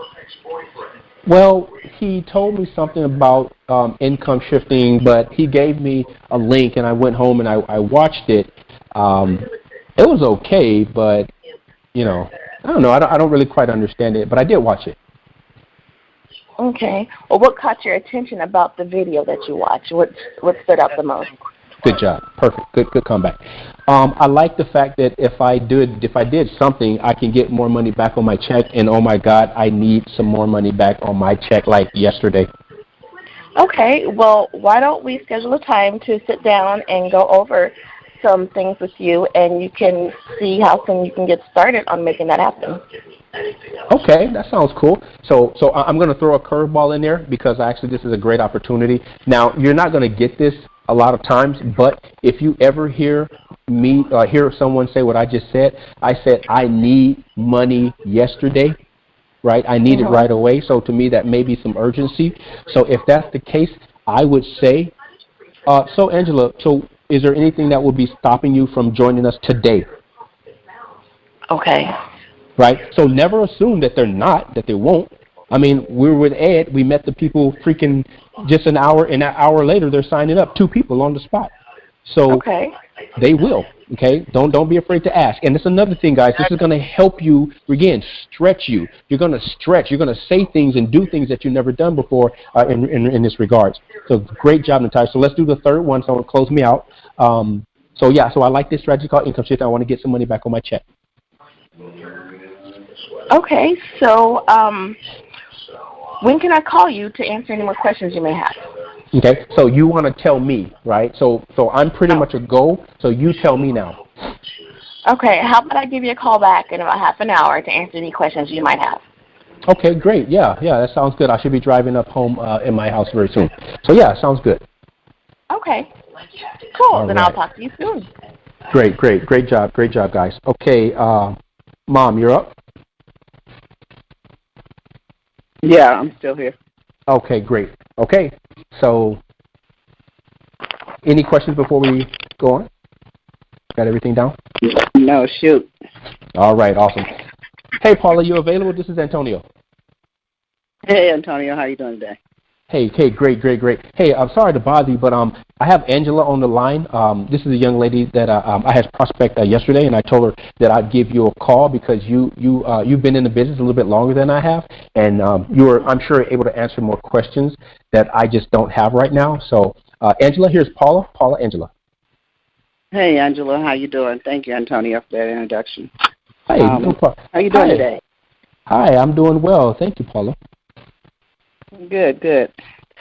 Well, he told me something about income shifting, but he gave me a link, and I went home and I watched it. It was okay, but, you know, I don't know. I don't really quite understand it, but I did watch it. Okay. Well, what caught your attention about the video that you watched? What stood out the most? Good job. Perfect. Good comeback. I like the fact that if I did something, I can get more money back on my check. And oh my God, I need some more money back on my check like yesterday. Okay. Well, why don't we schedule a time to sit down and go over some things with you, and you can see how soon you can get started on making that happen. Okay, that sounds cool. So I'm going to throw a curveball in there because actually this is a great opportunity. Now, you're not going to get this a lot of times, but if you ever hear someone say what I just said, I said I need money yesterday, right? I need it right away. So to me, that may be some urgency. So if that's the case, I would say, so Angela, so is there anything that would be stopping you from joining us today? Okay. Right? So never assume that they won't. I mean, we were with Ed. We met the people freaking just an hour, and an hour later they're signing up, 2 people on the spot. So they will, okay? Don't be afraid to ask. And that's another thing, guys. This is going to help you, again, stretch you. You're going to stretch. You're going to say things and do things that you've never done before in this regards. So great job, Natasha. So let's do the third one. So it'll close me out. So I like this strategy called income shift. I want to get some money back on my check. Okay, so when can I call you to answer any more questions you may have? Okay, so you want to tell me, right? So I'm pretty much a go, so you tell me now. Okay, how about I give you a call back in about half an hour to answer any questions you might have? Okay, great. Yeah, that sounds good. I should be driving up home in my house very soon. So yeah, sounds good. Okay, cool. All then right. I'll talk to you soon. Great job, guys. Okay, Mom, you're up. Yeah, I'm still here. Okay, great. Okay, so any questions before we go on? Got everything down? No, shoot. All right, awesome. Hey, Paula, you available? This is Antonio. Hey, Antonio, how you doing today? Hey, great. Hey, I'm sorry to bother you, but I have Angela on the line. This is a young lady that I had prospect yesterday, and I told her that I'd give you a call because you've been in the business a little bit longer than I have, and you were, I'm sure, able to answer more questions that I just don't have right now. So, Angela, here's Paula. Paula, Angela. Hey, Angela, how you doing? Thank you, Antonio, for that introduction. Hey, no problem. How you doing today? Hi, I'm doing well. Thank you, Paula. Good.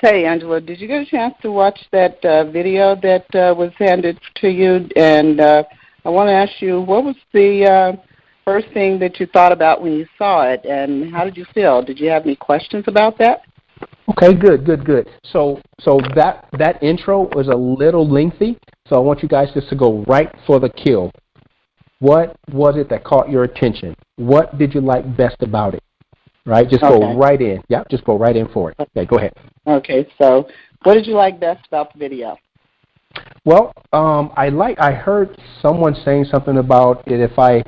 Hey, Angela, did you get a chance to watch that video that was handed to you? And I want to ask you, what was the first thing that you thought about when you saw it, and how did you feel? Did you have any questions about that? Okay, good. So that intro was a little lengthy, so I want you guys just to go right for the kill. What was it that caught your attention? What did you like best about it? Right, just go right in. Yeah, just go right in for it. Okay, go ahead. Okay, so what did you like best about the video? Well, I heard someone saying something about it. If I'm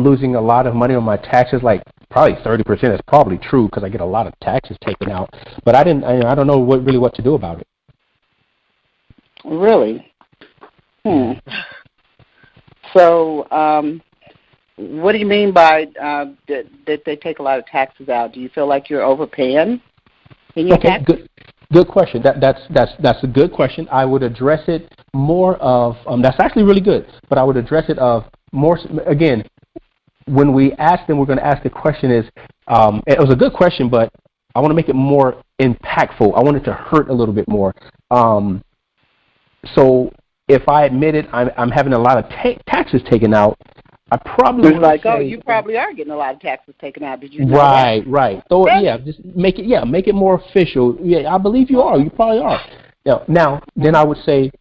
losing a lot of money on my taxes, like probably 30%. Is probably true because I get a lot of taxes taken out. But I don't know what to do about it. Really? So, what do you mean by that they take a lot of taxes out? Do you feel like you're overpaying in your taxes? Good question. That's a good question. I would address it more of that's actually really good, but I would address it of more again. When we ask them, we're going to ask the question is it was a good question, but I want to make it more impactful. I want it to hurt a little bit more. So if I admit it, I'm having a lot of taxes taken out. I probably like, you probably are getting a lot of taxes taken out. Did you know that? Right. So just make it more official. Yeah, I believe you are. You probably are. Now, then I would say,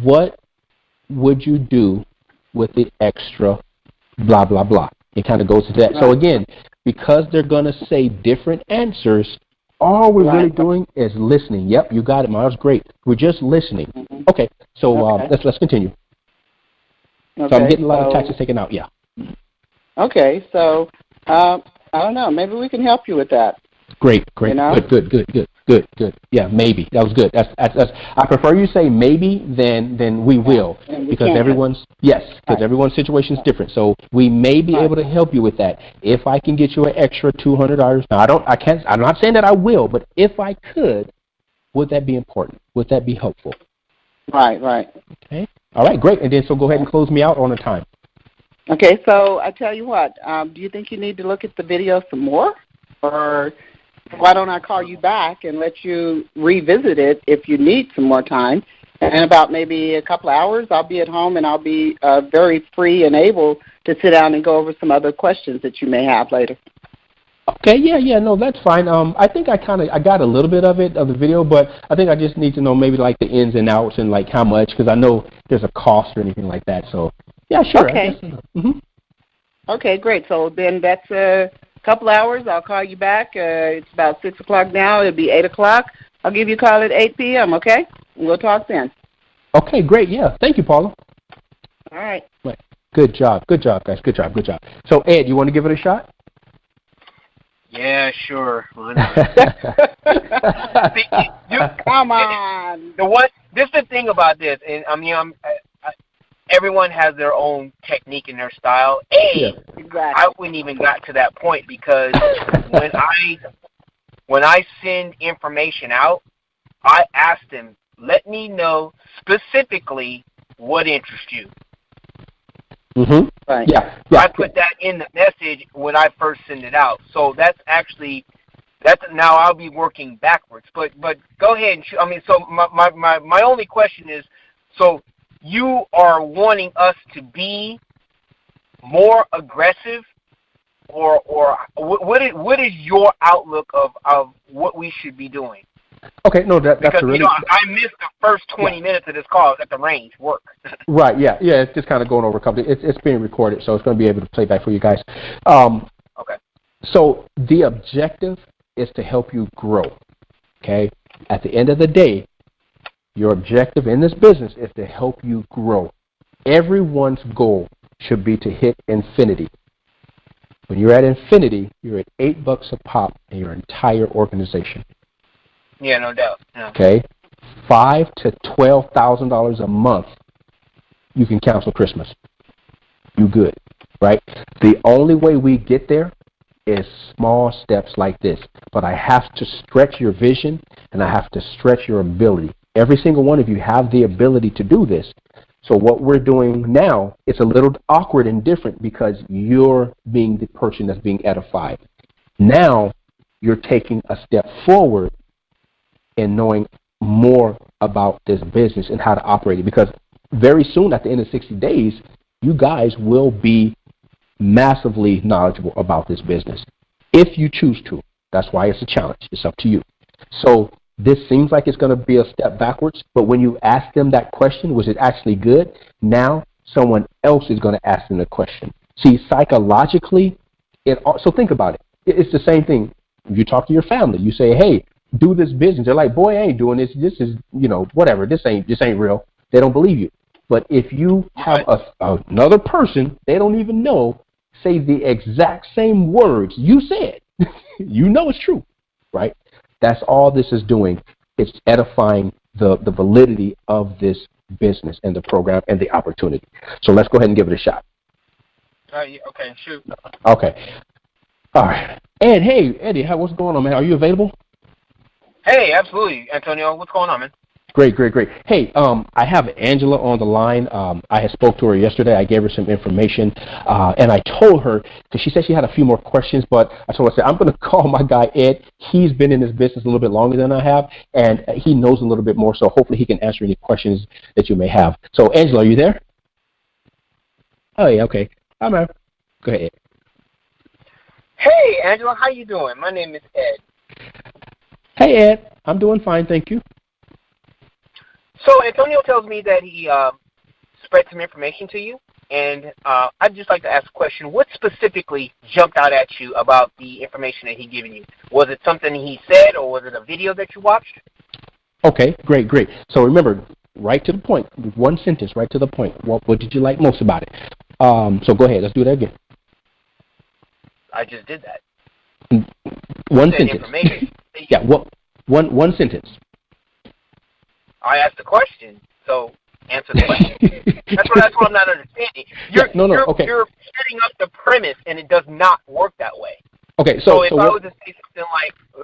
what would you do with the extra blah blah blah? It kind of goes to that. Right. So again, because they're gonna say different answers, all we're really doing is listening. Yep, you got it, Miles. Great. We're just listening. Okay. So let's continue. Okay, so I'm getting a lot of taxes taken out, yeah. Okay, so I don't know. Maybe we can help you with that. Great. You know? Good. Yeah, maybe. That was good. That's I prefer you say maybe than we will because everyone's situation is different. So we may be able to help you with that. If I can get you an extra $200, now I'm not saying that I will, but if I could, would that be important? Would that be helpful? Right. Okay. All right, great. And then so go ahead and close me out on the time. Okay, so I tell you what, do you think you need to look at the video some more? Or why don't I call you back and let you revisit it if you need some more time? And in about maybe a couple of hours, I'll be at home and I'll be very free and able to sit down and go over some other questions that you may have later. Okay, no, that's fine. I think I got a little bit of the video, but I think I just need to know maybe like the ins and outs and like how much, because I know there's a cost or anything like that. So, yeah, sure. Okay. Okay, great. So then that's a couple hours. I'll call you back. It's about 6 o'clock now. It'll be 8 o'clock. I'll give you a call at 8 p.m., okay? And we'll talk then. Okay, great. Yeah, thank you, Paula. All right. Good job, guys. Good job. So, Ed, you want to give it a shot? Yeah, sure. Why not? Come on. This is the thing about this, and I mean, everyone has their own technique and their style. Exactly. I wouldn't even got to that point because when I send information out, I ask them, let me know specifically what interests you. Right. Yeah. I put that in the message when I first send it out. So that's now I'll be working backwards. But go ahead and shoot. I mean, so my only question is, so you are wanting us to be more aggressive, or what is your outlook of what we should be doing? Okay, no, that's because really. I missed the first 20 minutes of this call at the range work. Right, yeah, it's just kind of going over a couple. It's being recorded, so it's going to be able to play back for you guys. Okay. So the objective is to help you grow. Okay? At the end of the day, your objective in this business is to help you grow. Everyone's goal should be to hit infinity. When you're at infinity, you're at $8 a pop in your entire organization. Yeah, no doubt. Yeah. Okay? $5,000 to $12,000 a month, you can cancel Christmas. You good, right? The only way we get there is small steps like this. But I have to stretch your vision, and I have to stretch your ability. Every single one of you have the ability to do this. So what we're doing now is a little awkward and different because you're being the person that's being edified. Now you're taking a step forward in knowing more about this business and how to operate it, because very soon at the end of 60 days, you guys will be massively knowledgeable about this business if you choose to. That's why it's a challenge. It's up to you. So this seems like it's going to be a step backwards, but when you ask them that question, was it actually good? Now someone else is going to ask them the question. See, psychologically, so think about it. It's the same thing. You talk to your family. You say, hey, do this business. They're like, boy, I ain't doing this. This is, whatever. This ain't real. They don't believe you. But if you have another person, they don't even know, say the exact same words you said, you know it's true, right? That's all this is doing. It's edifying the validity of this business and the program and the opportunity. So let's go ahead and give it a shot. Yeah, okay, shoot. Okay. All right. Ed, hey, Eddie, what's going on, man? Are you available? Hey, absolutely, Antonio. What's going on, man? Great. Hey, I have Angela on the line. I had spoke to her yesterday. I gave her some information, and I told her, because she said she had a few more questions, but I told her, I'm going to call my guy, Ed. He's been in this business a little bit longer than I have, and he knows a little bit more, so hopefully he can answer any questions that you may have. So, Angela, are you there? Oh, yeah, okay. Hi, man. Go ahead, Ed. Hey, Angela, how you doing? My name is Ed. Hey, Ed. I'm doing fine, thank you. So Antonio tells me that he spread some information to you, and I'd just like to ask a question. What specifically jumped out at you about the information that he given you? Was it something he said, or was it a video that you watched? Okay, great. So remember, right to the point, one sentence, right to the point. What did you like most about it? So go ahead, let's do that again. I just did that. One sentence. Yeah, one sentence. I asked the question, so answer the question. That's what I'm not understanding. You're setting up the premise, and it does not work that way. Okay, so if I was to say something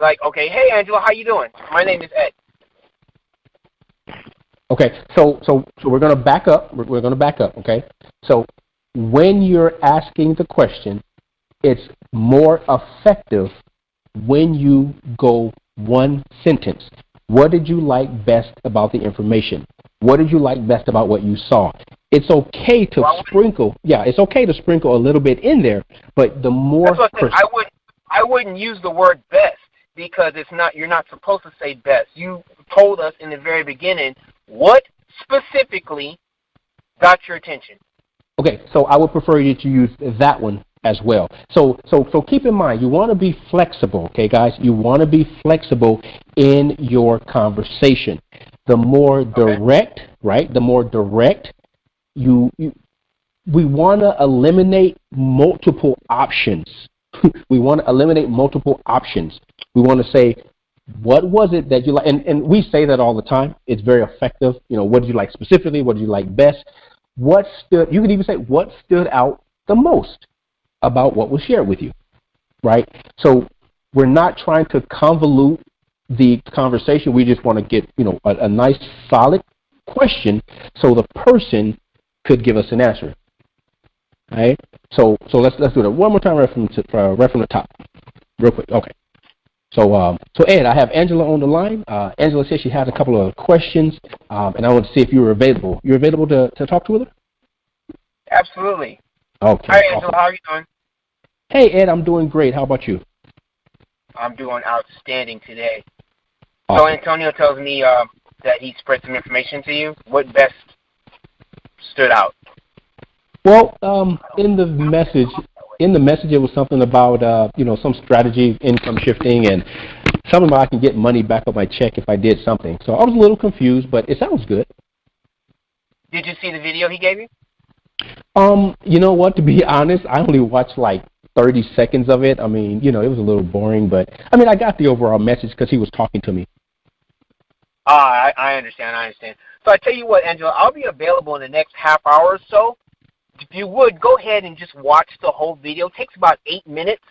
like, okay, hey Angela, how you doing? My name is Ed. Okay, so we're gonna back up. We're gonna back up. Okay, so when you're asking the question, it's more effective when you go one sentence. What did you like best about the information? What did you like best about what you saw? It's okay to sprinkle. Yeah, it's okay to sprinkle a little bit in there, but the more. That's what I said. I wouldn't use the word best because it's not. You're not supposed to say best. You told us in the very beginning what specifically got your attention. Okay, so I would prefer you to use that one as well. So keep in mind, you want to be flexible, okay, guys? You want to be flexible in your conversation. The more direct, right? The more direct we want to eliminate multiple options. We want to eliminate multiple options. We want to say, what was it that you like? And we say that all the time. It's very effective. What did you like specifically? What did you like best? You can even say, what stood out the most about what was shared with you, right? So we're not trying to convolute the conversation. We just want to get, a nice, solid question so the person could give us an answer, right? So let's do that one more time right from the top, real quick. Okay. So Ed, I have Angela on the line. Angela says she has a couple of questions, and I want to see if you were available. You're available to talk to her? Absolutely. Okay. Hi, Angela. How are you doing? Hey, Ed, I'm doing great. How about you? I'm doing outstanding today. Awesome. So Antonio tells me that he spread some information to you. What best stood out? Well, in the message, in the message it was something about some strategy, income shifting, and something about I can get money back on my check if I did something. So I was a little confused, but it sounds good. Did you see the video he gave you? You know what? To be honest, I only watched like 30 seconds of it. I mean, it was a little boring, but I mean, I got the overall message because he was talking to me. I understand. So I tell you what, Angela, I'll be available in the next half hour or so. If you would, go ahead and just watch the whole video. It takes about 8 minutes,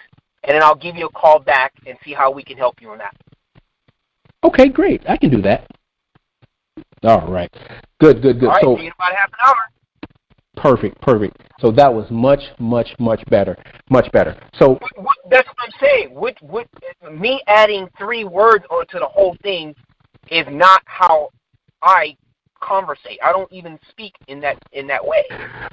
and then I'll give you a call back and see how we can help you on that. Okay, great. I can do that. All right. Good. All right, So, see you in about half an hour. Perfect. So that was much better. So that's what I'm saying. Me adding 3 words onto the whole thing is not how I conversate. I don't even speak in that way.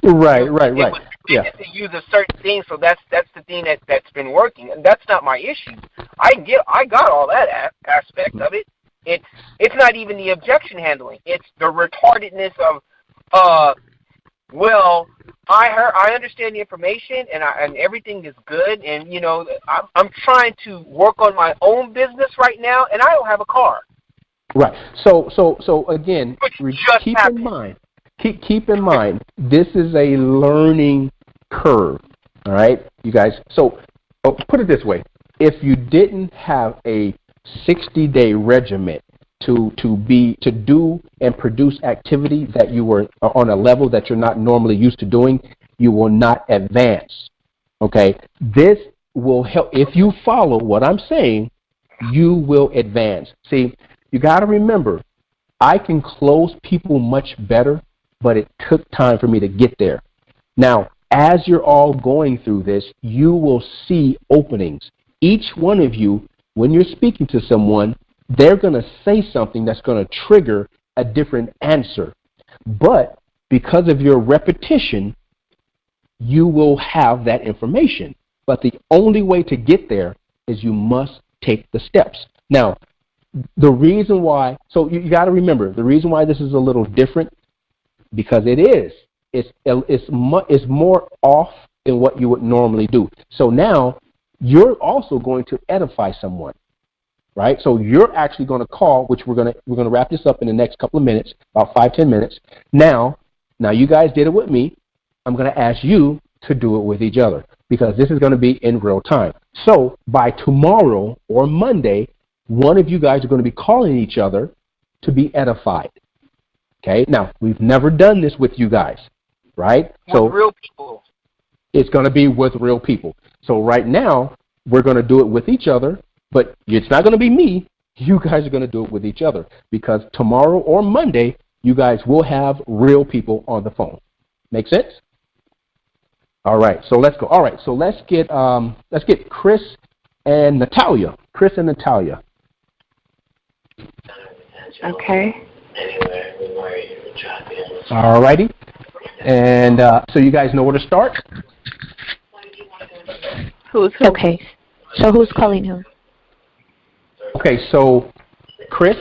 Right. It was to use a certain thing, so that's the thing that's been working, and that's not my issue. I got all that aspect of it. It's not even the objection handling. It's the retardedness of well, I understand the information and everything is good, and I'm trying to work on my own business right now, and I don't have a car. Right. So again, keep in mind, this is a learning curve. All right, you guys. So put it this way: if you didn't have a 60-day regimen to do and produce activity that you were on a level that you're not normally used to doing, you will not advance. Okay? This will help. If you follow what I'm saying, you will advance. See, you got to remember, I can close people much better, but it took time for me to get there. Now, as you're all going through this, you will see openings. Each one of you, when you're speaking to someone, they're going to say something that's going to trigger a different answer. But because of your repetition, you will have that information. But the only way to get there is you must take the steps. Now, the reason why, so you got to remember, the reason why this is a little different, because it's more off than what you would normally do. So now you're also going to edify someone. Right, so you're actually going to call, which we're going to wrap this up in the next couple of minutes, about 5-10 minutes. Now you guys did it with me. I'm going to ask you to do it with each other because this is going to be in real time. So by tomorrow or Monday, one of you guys are going to be calling each other to be edified. Okay. Now we've never done this with you guys, right? With real people. It's going to be with real people. So right now we're going to do it with each other. But it's not going to be me. You guys are going to do it with each other because tomorrow or Monday, you guys will have real people on the phone. Make sense? All right. So let's go. All right. So let's get Chris and Natalia. Okay. All righty. And so you guys know where to start? Who's who? Okay. So who's calling who? Okay, so Chris,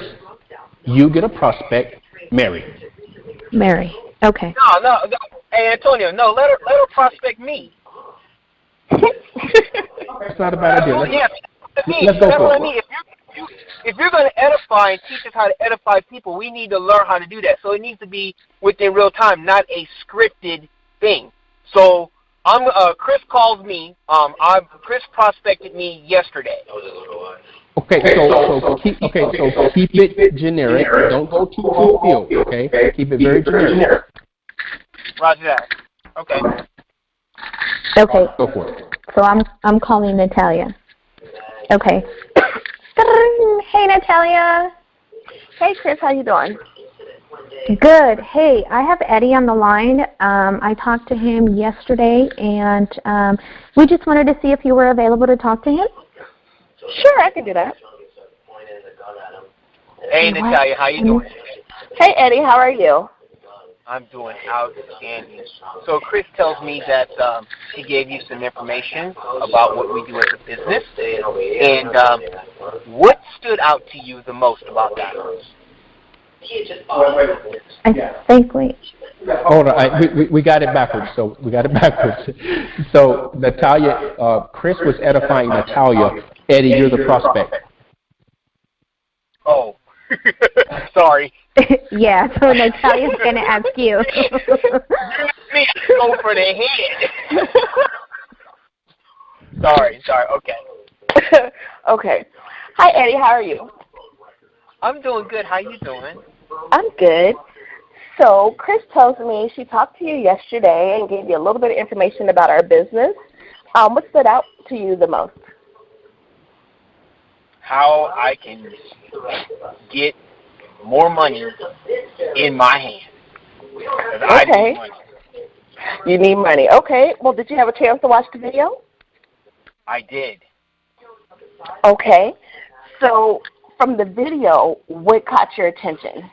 you get a prospect, Mary. Okay. No. Hey, Antonio, no, let her prospect me. That's not a bad idea. Let's go for it. If you're going to edify and teach us how to edify people, we need to learn how to do that. So it needs to be within real time, not a scripted thing. So Chris calls me. Chris prospected me yesterday. Okay, so keep it generic. Don't go too off field. Okay, keep it very generic. Roger that. Okay. Okay. Go for it. So I'm calling Natalia. Okay. Hey, Natalia. Hey, Chris, how you doing? Good. Hey, I have Eddie on the line. I talked to him yesterday, and we just wanted to see if you were available to talk to him. Sure, I can do that. Hey, Natalia, how you doing? Hey, Eddie, how are you? I'm doing outstanding. So Chris tells me that he gave you some information about what we do as a business, and what stood out to you the most about that? I think Hold on, we got it backwards. So we got it backwards. So Natalia, Chris was edifying Natalia. Eddie, you're the prospect. Oh, sorry. Yeah, so Natalia's going to ask you. Me, go for the head. sorry, okay. Okay. Hi, Eddie, how are you? I'm doing good. How you doing? I'm good. So Chris tells me she talked to you yesterday and gave you a little bit of information about our business. What stood out to you the most? How I can get more money in my hand. Okay. I need money. You need money. Okay. Well, did you have a chance to watch the video? I did. Okay. So from the video, what caught your attention?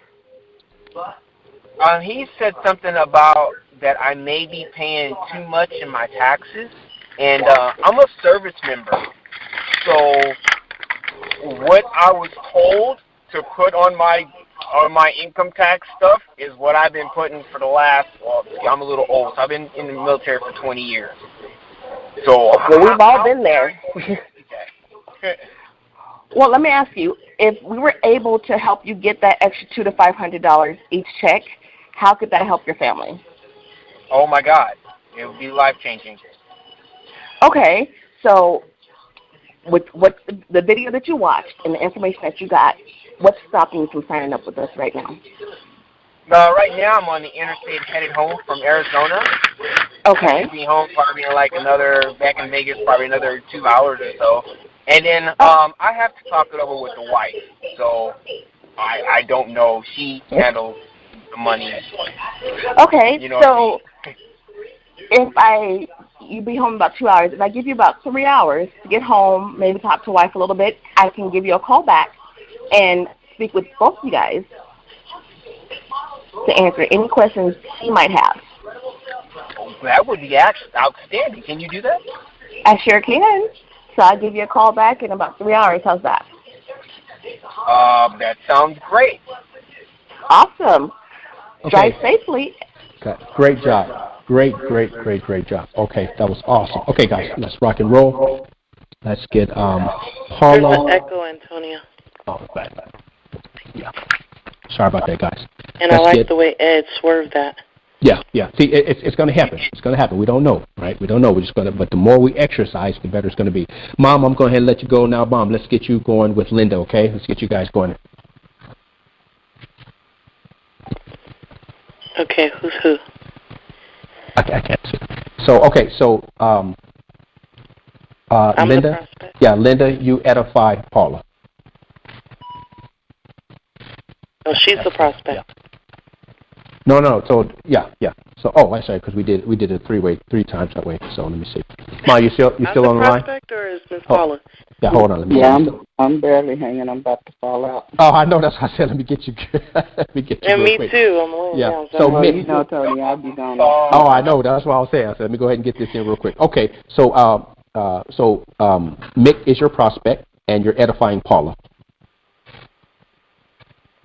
He said something about that I may be paying too much in my taxes, and I'm a service member. So what I was told to put on my income tax stuff is what I've been putting for the last, well, I'm a little old, so I've been in the military for 20 years. So well, we've all been there. Well, let me ask you, if we were able to help you get that extra $200 to $500 each check, how could that help your family? Oh, my God. It would be life-changing. Okay, so with what the video that you watched and the information that you got, what's stopping you from signing up with us right now? Right now, I'm on the interstate headed home from Arizona. Okay. I'll be home probably back in Vegas, probably another 2 hours or so. And then I have to talk it over with the wife. So I don't know. She handles the money. Okay, you know so if you be home about 2 hours, if I give you about 3 hours to get home, maybe talk to wife a little bit, I can give you a call back and speak with both you guys to answer any questions she might have. That would be outstanding. Can you do that? I sure can. So I'll give you a call back in about 3 hours. How's that? That sounds great. Awesome. Okay. Drive safely. Okay. Great job. Great job. Okay, that was awesome. Okay, guys, let's rock and roll. Let's get Paula. There's an echo, Antonio. Oh, bad. Yeah. Sorry about that, guys. And I like the way Ed swerved that. Yeah. See, it's going to happen. It's going to happen. We don't know, right? We don't know. We're just going to. But the more we exercise, the better it's going to be. Mom, I'm going ahead and let you go now. Mom, let's get you going with Linda. Okay, let's get you guys going. Okay, who's who? I can't see. So I'm Linda. the prospect. Yeah, Linda, you edify Paula. Oh, she's the prospect. Yeah. No. So yeah. So I'm sorry, because we did it three times that way. So let me see. Ma, you still on the line? Prospect, or is Miss Paula? Yeah, hold on. Let me I'm barely hanging. I'm about to fall out. Oh, I know. That's why I said let me get you. And me quick. too. I'm laying down. So Mick, you know, Tony, I'll be gone. Oh, I know. That's what I was saying. I said let me go ahead and get this in real quick. Okay. So Mick is your prospect, and you're edifying Paula.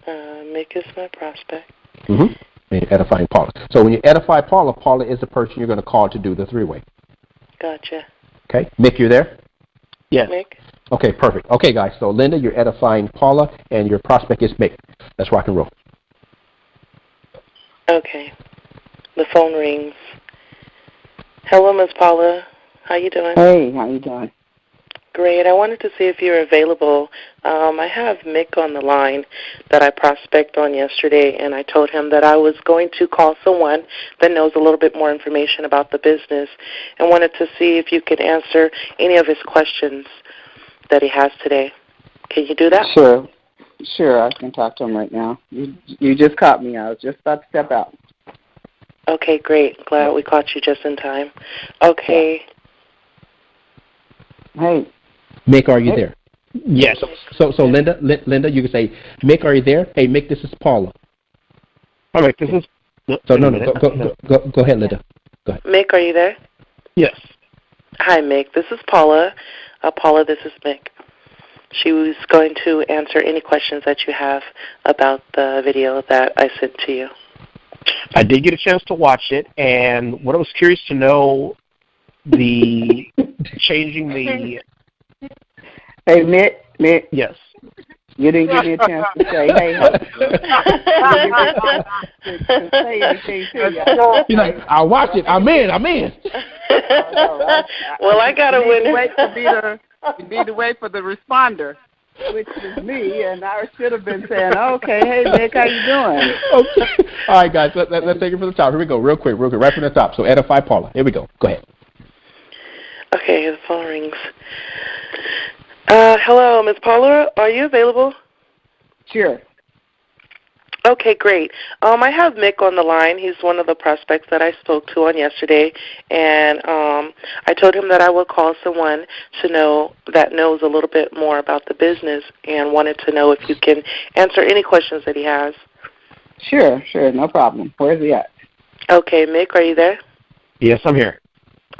Mick is my prospect. Mm-hmm. And you're edifying Paula. So when you edify Paula, Paula is the person you're going to call to do the three-way. Gotcha. Okay. Mick, you there? Yes. Mick? Okay, perfect. Okay, guys. So Linda, you're edifying Paula, and your prospect is Mick. Let's rock and roll. Okay. The phone rings. Hello, Miss Paula. How you doing? Hey, how you doing? Great. I wanted to see if you're available. I have Mick on the line that I prospect on yesterday, and I told him that I was going to call someone that knows a little bit more information about the business and wanted to see if you could answer any of his questions that he has today. Can you do that? Sure, I can talk to him right now. You just caught me. I was just about to step out. Okay, great. Glad we caught you just in time. Okay. Hey. Mick, are you there? Yes. So Linda, you can say, Mick, are you there? Hey, Mick, this is Paula. All right, this is... So no, go ahead, Linda. Go ahead. Mick, are you there? Yes. Hi, Mick. This is Paula. Paula, this is Mick. She was going to answer any questions that you have about the video that I sent to you. I did get a chance to watch it, and what I was curious to know, the changing the... Hey, Mick. Yes. You didn't give me a chance to say, hey, to say anything to you. You're like, I watched it. I'm in. Well, I got to win. You need to wait for the responder, which is me, and I should have been saying, okay, hey, Nick, how you doing? Okay. All right, guys, let's take it from the top. Here we go, real quick, right from the top. So edify Paula. Here we go. Go ahead. Okay, the phone rings. Hello, Ms. Paula, are you available? Sure. Okay, great. I have Mick on the line. He's one of the prospects that I spoke to on yesterday, and I told him that I would call someone that knows a little bit more about the business and wanted to know if you can answer any questions that he has. Sure, no problem. Where's he at? Okay, Mick, are you there? Yes, I'm here.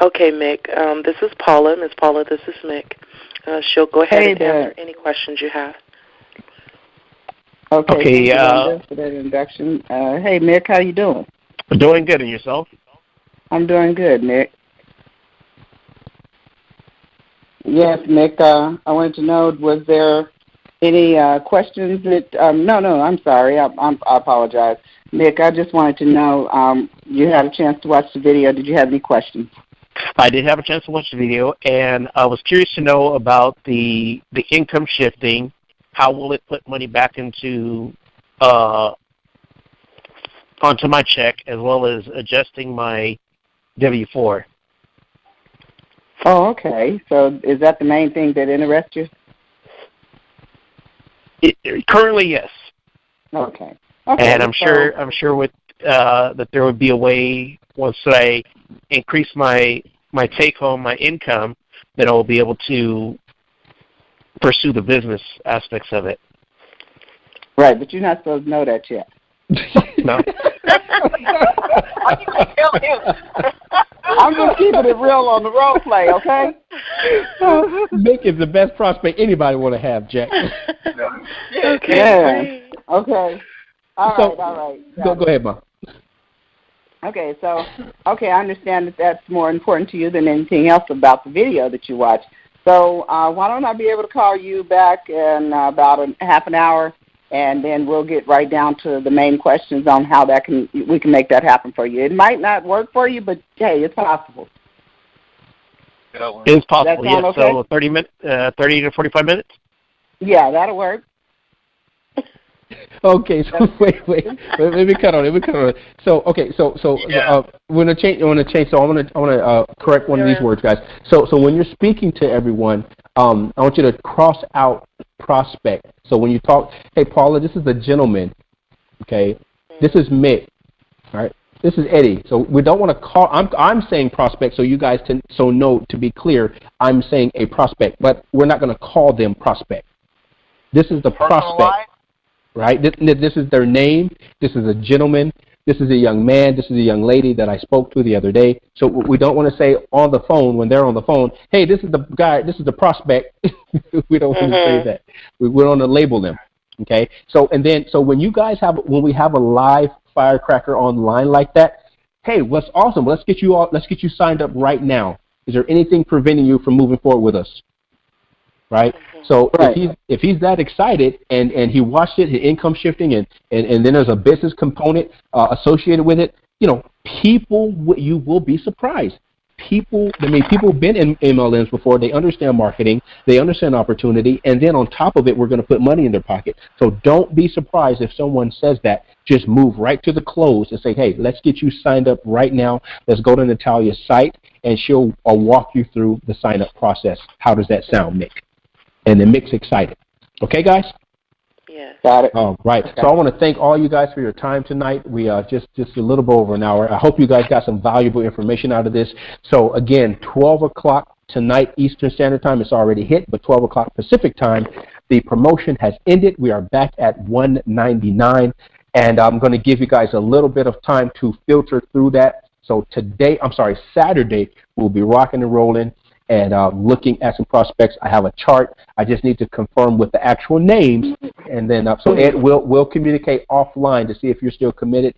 Okay, Mick, this is Paula. Ms. Paula, this is Mick. She'll go ahead and answer any questions you have. Okay, for that introduction. Hey, Mick, how you doing? Doing good, and yourself? I'm doing good, Mick. Yes, Mick, I wanted to know, was there any questions that, no, I'm sorry, I apologize. Mick, I just wanted to know, you had a chance to watch the video. Did you have any questions? I did have a chance to watch the video, and I was curious to know about the income shifting. How will it put money back into onto my check, as well as adjusting my W-4? Oh, okay. So is that the main thing that interests you? Currently, yes. Okay. And I'm sure with that there would be a way once I increase my take home, my income, that I will be able to pursue the business aspects of it. Right, but you're not supposed to know that yet. No. Why you gonna tell him? I'm just keeping it real on the role play, okay? Mick is the best prospect anybody want to have, Jack. Okay. Yeah. Okay. All right. Go ahead, Mom. Okay, I understand that that's more important to you than anything else about the video that you watched. So why don't I be able to call you back in about half an hour, and then we'll get right down to the main questions on how we can make that happen for you. It might not work for you, but hey, it's possible. It's possible, yes. Okay? So 30 to 45 minutes? Yeah, that'll work. Okay, so wait. Let me cut on it. So we're gonna change. So I'm gonna correct one of these words, guys. So when you're speaking to everyone, I want you to cross out prospect. So when you talk, hey Paula, this is a gentleman. Okay, this is Mick. All right, this is Eddie. So we don't want to call. I'm saying prospect, so you guys know, to be clear, I'm saying a prospect, but we're not gonna call them prospect. This is the prospect. Right? This is their name. This is a gentleman. This is a young man. This is a young lady that I spoke to the other day. So we don't want to say on the phone, when they're on the phone, hey, this is the guy, this is the prospect. We don't want to say that. We want to label them. Okay? So when we have a live firecracker online like that, hey, what's awesome? Let's get you signed up right now. Is there anything preventing you from moving forward with us? Right? So if he's that excited and he watched it, his income shifting, and then there's a business component associated with it, you will be surprised. People have been in MLMs before. They understand marketing. They understand opportunity. And then on top of it, we're going to put money in their pocket. So don't be surprised if someone says that. Just move right to the close and say, hey, let's get you signed up right now. Let's go to Natalia's site, and she'll walk you through the sign-up process. How does that sound, Mick? And then Mick's excited. Okay, guys? Yes. Got it. All right. Okay. So I want to thank all you guys for your time tonight. We just a little bit over an hour. I hope you guys got some valuable information out of this. So, again, 12 o'clock tonight Eastern Standard Time. It's already hit, but 12 o'clock Pacific Time. The promotion has ended. We are back at $199, and I'm going to give you guys a little bit of time to filter through that. So Saturday, we'll be rocking and rolling and looking at some prospects. I have a chart. I just need to confirm with the actual names, and then so Ed will communicate offline to see if you're still committed.